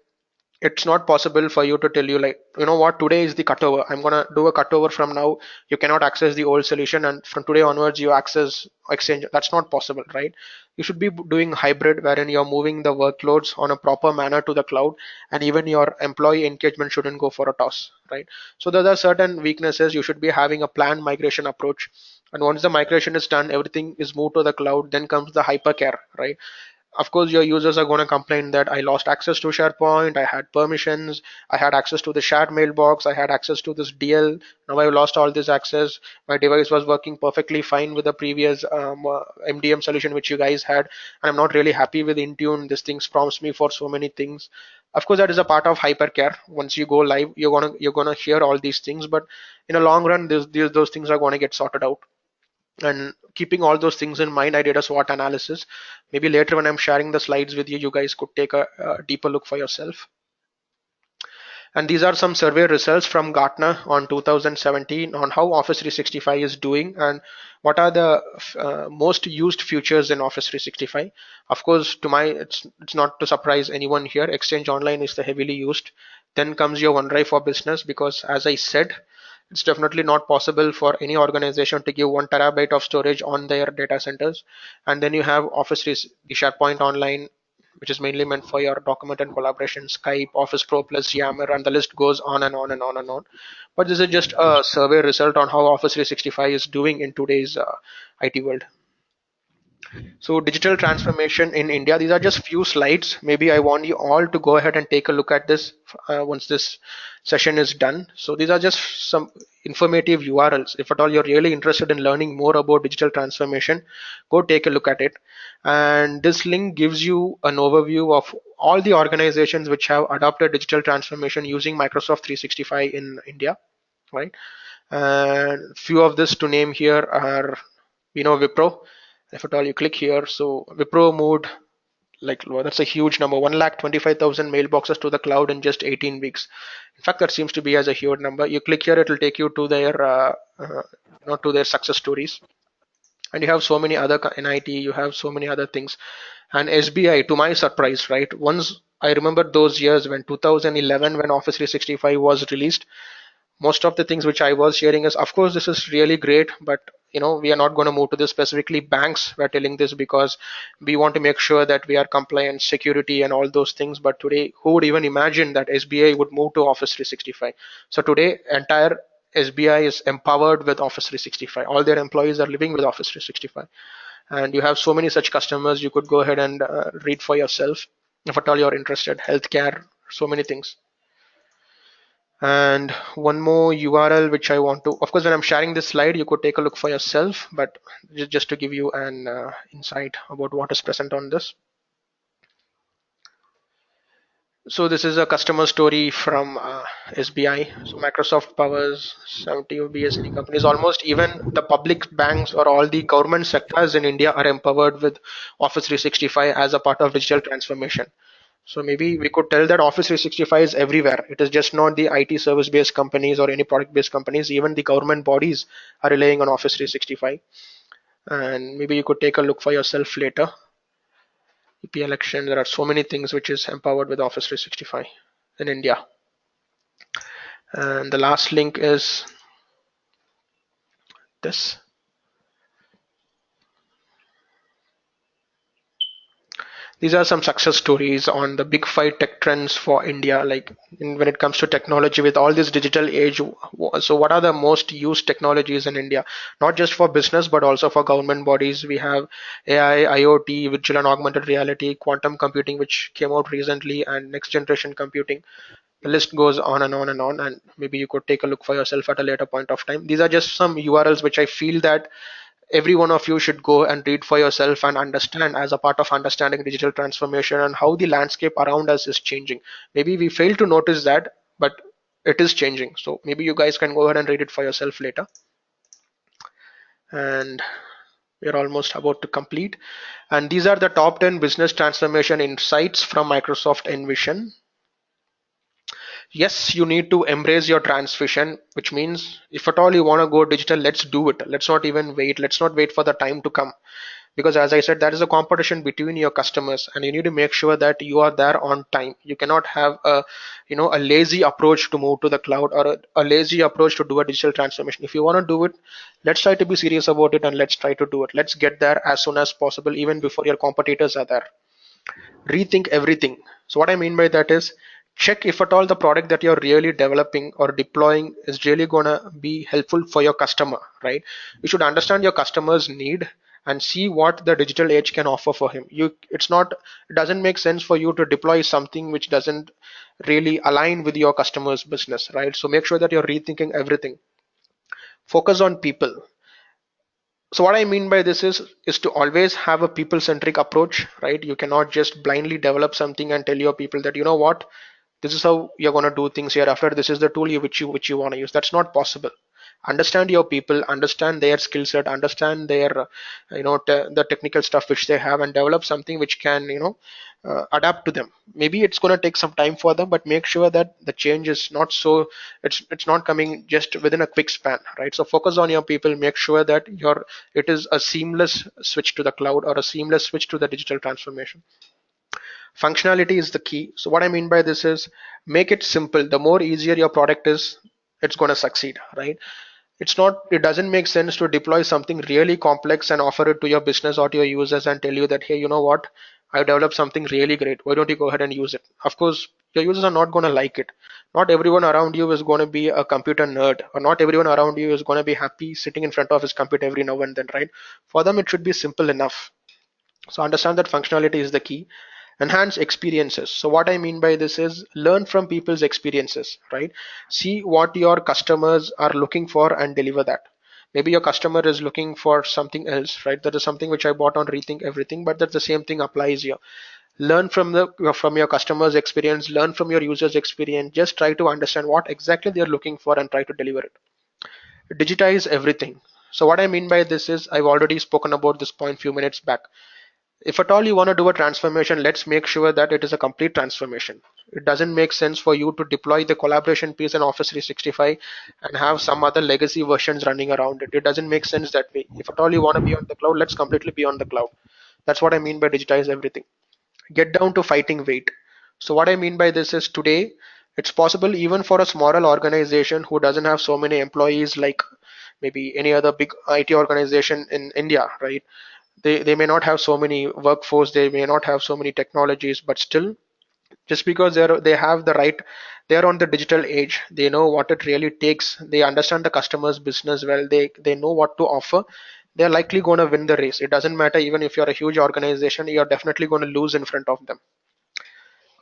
It's not possible for you to tell you, like, you know what, today is the cutover, I'm going to do a cutover. From now you cannot access the old solution, and from today onwards you access exchange. That's not possible, right? You should be doing hybrid, wherein you're moving the workloads on a proper manner to the cloud, and even your employee engagement shouldn't go for a toss, right? So there are certain weaknesses. You should be having a planned migration approach, and once the migration is done, everything is moved to the cloud, then comes the hypercare, right? Of course your users are going to complain that I lost access to SharePoint, I had permissions, I had access to the shared mailbox, I had access to this DL. Now I've lost all this access. My device was working perfectly fine with the previous MDM solution which you guys had, and I'm not really happy with Intune. This thing prompts me for so many things. Of course that is a part of hypercare. Once you go live, you're gonna hear all these things, but in a long run those things are going to get sorted out. And keeping all those things in mind, I did a SWOT analysis. Maybe later when I'm sharing the slides with you, you guys could take a deeper look for yourself. And these are some survey results from Gartner on 2017 on how Office 365 is doing, and what are the most used features in Office 365. Of course, to my, it's not to surprise anyone here, Exchange Online is the heavily used. Then comes your OneDrive for Business, because as I said, it's definitely not possible for any organization to give 1 terabyte of storage on their data centers. And then you have Office, the SharePoint Online, which is mainly meant for your document and collaboration, Skype, Office Pro Plus, Yammer, and the list goes on and on and on and on. But this is just a survey result on how Office 365 is doing in today's IT world. So digital transformation in India, these are just few slides. Maybe I want you all to go ahead and take a look at this once this session is done. So these are just some informative URLs. If at all you're really interested in learning more about digital transformation, go take a look at it. And this link gives you an overview of all the organizations which have adopted digital transformation using Microsoft 365 in India, right? And few of this to name here are, Wipro. If at all you click here, so Wipro moved, like, well, that's a huge number, 1,25,000 mailboxes to the cloud in just 18 weeks. In fact, that seems to be as a huge number. You click here, it will take you to their to their success stories. And you have so many other in IT, you have so many other things. And SBI, to my surprise, right, once I remember those years when 2011, when Office 365 was released, most of the things which I was sharing is, of course, this is really great, but we are not going to move to this. Specifically, banks were telling this because we want to make sure that we are compliant, security, and all those things. But today, who would even imagine that SBI would move to Office 365? So today, entire SBI is empowered with Office 365. All their employees are living with Office 365, and you have so many such customers. You could go ahead and read for yourself if at all you're interested. Healthcare, so many things. And one more URL which I want to, of course, when I'm sharing this slide, you could take a look for yourself, but just to give you an insight about what is present on this. So this is a customer story from SBI. So Microsoft powers 70 BSNE companies. Almost even the public banks or all the government sectors in India are empowered with Office 365 as a part of digital transformation. So maybe we could tell that Office 365 is everywhere. It is just not the IT service-based companies or any product-based companies. Even the government bodies are relying on Office 365. And maybe you could take a look for yourself later. EP election, there are so many things which is empowered with Office 365 in India. And the last link is this. These are some success stories on the big five tech trends for India, like when it comes to technology with all this digital age. So what are the most used technologies in India? Not just for business, but also for government bodies. We have AI, IoT, virtual and augmented reality, quantum computing, which came out recently, and next generation computing. The list goes on and on and on, and maybe you could take a look for yourself at a later point of time. These are just some URLs which I feel that every one of you should go and read for yourself and understand as a part of understanding digital transformation and how the landscape around us is changing. Maybe we fail to notice that, but it is changing. So maybe you guys can go ahead and read it for yourself later. And we're almost about to complete. And these are the top 10 business transformation insights from Microsoft Envision. Yes, you need to embrace your transition, which means if at all you want to go digital, let's do it. Let's not even wait. Let's not wait for the time to come. Because as I said, that is a competition between your customers, and you need to make sure that you are there on time. You cannot have a lazy approach to move to the cloud, or a lazy approach to do a digital transformation. If you want to do it, let's try to be serious about it, and let's try to do it. Let's get there as soon as possible, even before your competitors are there. Rethink everything. So what I mean by that is, check if at all the product that you're really developing or deploying is really gonna be helpful for your customer, right? You should understand your customer's need and see what the digital age can offer for him. It doesn't make sense for you to deploy something which doesn't really align with your customer's business, right? So make sure that you're rethinking everything. Focus on people. So what I mean by this is to always have a people centric approach, right? You cannot just blindly develop something and tell your people that, you know what, this is how you're going to do things here. After, this is the tool which you want to use. That's not possible. Understand your people, understand their skill set, understand their the technical stuff which they have, and develop something which can adapt to them. Maybe it's going to take some time for them, but make sure that the change is not so it's not coming just within a quick span, right? So focus on your people, make sure that it is a seamless switch to the cloud or a seamless switch to the digital transformation. Functionality is the key. So what I mean by this is, make it simple. The more easier your product is, it's going to succeed, right? It doesn't make sense to deploy something really complex and offer it to your business or to your users and tell you that, hey, you know what, I've developed something really great, why don't you go ahead and use it? Of course your users are not going to like it. Not everyone around you is going to be a computer nerd, or not everyone around you is going to be happy sitting in front of his computer every now and then, right? For them it should be simple enough. So understand that functionality is the key. Enhance experiences. So what I mean by this is, learn from people's experiences, right? See what your customers are looking for and deliver that. Maybe your customer is looking for something else, right? That is something which I bought on Rethink Everything, but that the same thing applies here. Learn from your customer's experience, learn from your user's experience. Just try to understand what exactly they're looking for and try to deliver it. Digitize everything. So what I mean by this is, I've already spoken about this point few minutes back. If at all you want to do a transformation, let's make sure that it is a complete transformation. It doesn't make sense for you to deploy the collaboration piece in Office 365 and have some other legacy versions running around it. It doesn't make sense that way. If at all you want to be on the cloud, let's completely be on the cloud. That's what I mean by digitize everything. Get down to fighting weight. So what I mean by this is, today it's possible even for a smaller organization who doesn't have so many employees like maybe any other big IT organization in India, right? They may not have so many workforce, they may not have so many technologies, but still, just because they have the right, they're on the digital age, they know what it really takes, they understand the customer's business well, they know what to offer, they're likely going to win the race. It doesn't matter even if you're a huge organization, you're definitely going to lose in front of them.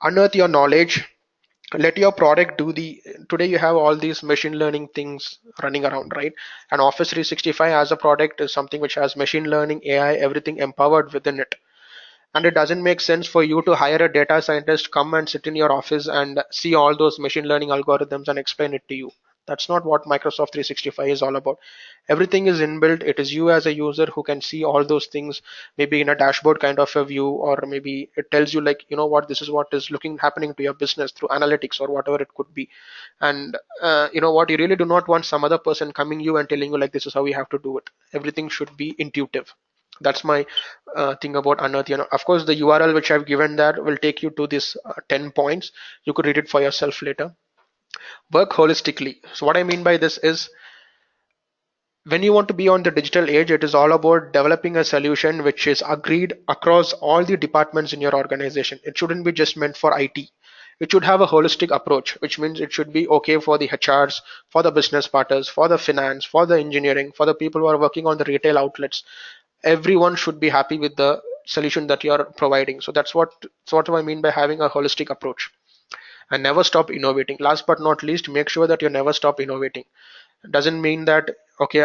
Unearth your knowledge. Let your product do the Today you have all these machine learning things running around, right? And Office 365 as a product is something which has machine learning, AI, everything empowered within it. And it doesn't make sense for you to hire a data scientist, come and sit in your office and see all those machine learning algorithms and explain it to you. That's not what Microsoft 365 is all about. Everything is inbuilt. It is you as a user who can see all those things, maybe in a dashboard kind of a view, or maybe it tells you like, you know what, this is what is looking happening to your business through analytics or whatever it could be. And you know what, you really do not want some other person coming you and telling you like, this is how we have to do it. Everything should be intuitive. That's my thing about unearth. Of course, the URL which I've given there will take you to this 10 points. You could read it for yourself later. Work holistically. So what I mean by this is, when you want to be on the digital age, it is all about developing a solution which is agreed across all the departments in your organization. It shouldn't be just meant for IT. It should have a holistic approach, which means it should be okay for the HRs, for the business partners, for the finance, for the engineering, for the people who are working on the retail outlets. Everyone should be happy with the solution that you're providing. So that's what I mean by having a holistic approach. And never stop innovating. Last but not least, make sure that you never stop innovating. Doesn't mean that, okay,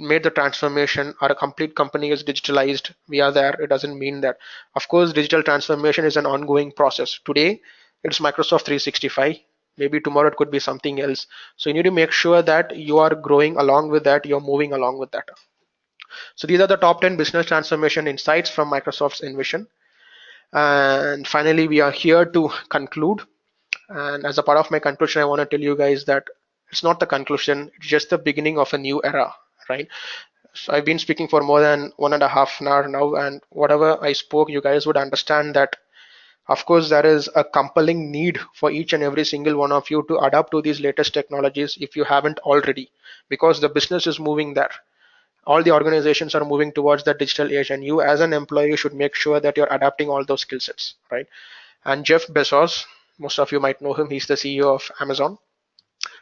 made the transformation or a complete company is digitalized, we are there, it doesn't mean that. Of course, digital transformation is an ongoing process. Today, it's Microsoft 365. Maybe tomorrow it could be something else. So you need to make sure that you are growing along with that, you're moving along with that. So these are the top 10 business transformation insights from Microsoft's Envision. And finally, we are here to conclude. And as a part of my conclusion, I want to tell you guys that it's not the conclusion, it's just the beginning of a new era, right? So I've been speaking for more than 1.5 hours now, and whatever I spoke, you guys would understand that, of course, there is a compelling need for each and every single one of you to adapt to these latest technologies if you haven't already, because the business is moving there. All the organizations are moving towards the digital age, and you as an employee should make sure that you're adapting all those skill sets, right? And Jeff Bezos, most of you might know him, he's the CEO of Amazon.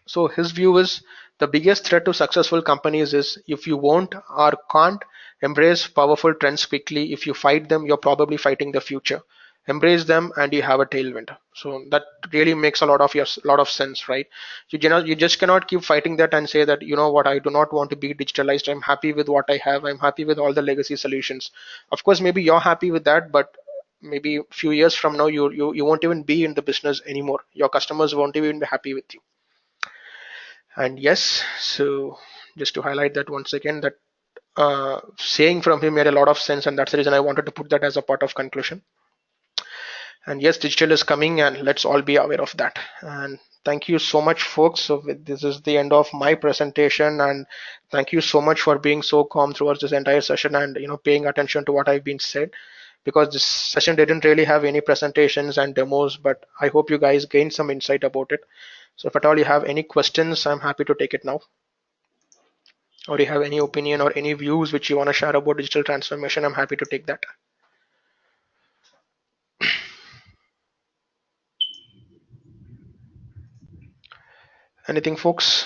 So his view is the biggest threat to successful companies is if you won't or can't embrace powerful trends quickly. If you fight them, you're probably fighting the future. Embrace them and you have a tailwind. So that really makes a lot of sense, right? You just cannot keep fighting that and say that, you know what, I do not want to be digitalized. I'm happy with what I have. I'm happy with all the legacy solutions. Of course, maybe you're happy with that, but maybe a few years from now you won't even be in the business anymore. Your customers won't even be happy with you. And yes, so just to highlight that once again, that saying from him made a lot of sense, and that's the reason I wanted to put that as a part of conclusion. And yes, digital is coming, and let's all be aware of that. And thank you so much, folks. So this is the end of my presentation, and thank you so much for being so calm throughout this entire session and paying attention to what I've been said. Because this session didn't really have any presentations and demos, but I hope you guys gained some insight about it. So if at all you have any questions, I'm happy to take it now. Or you have any opinion or any views which you want to share about digital transformation, I'm happy to take that. Anything, folks?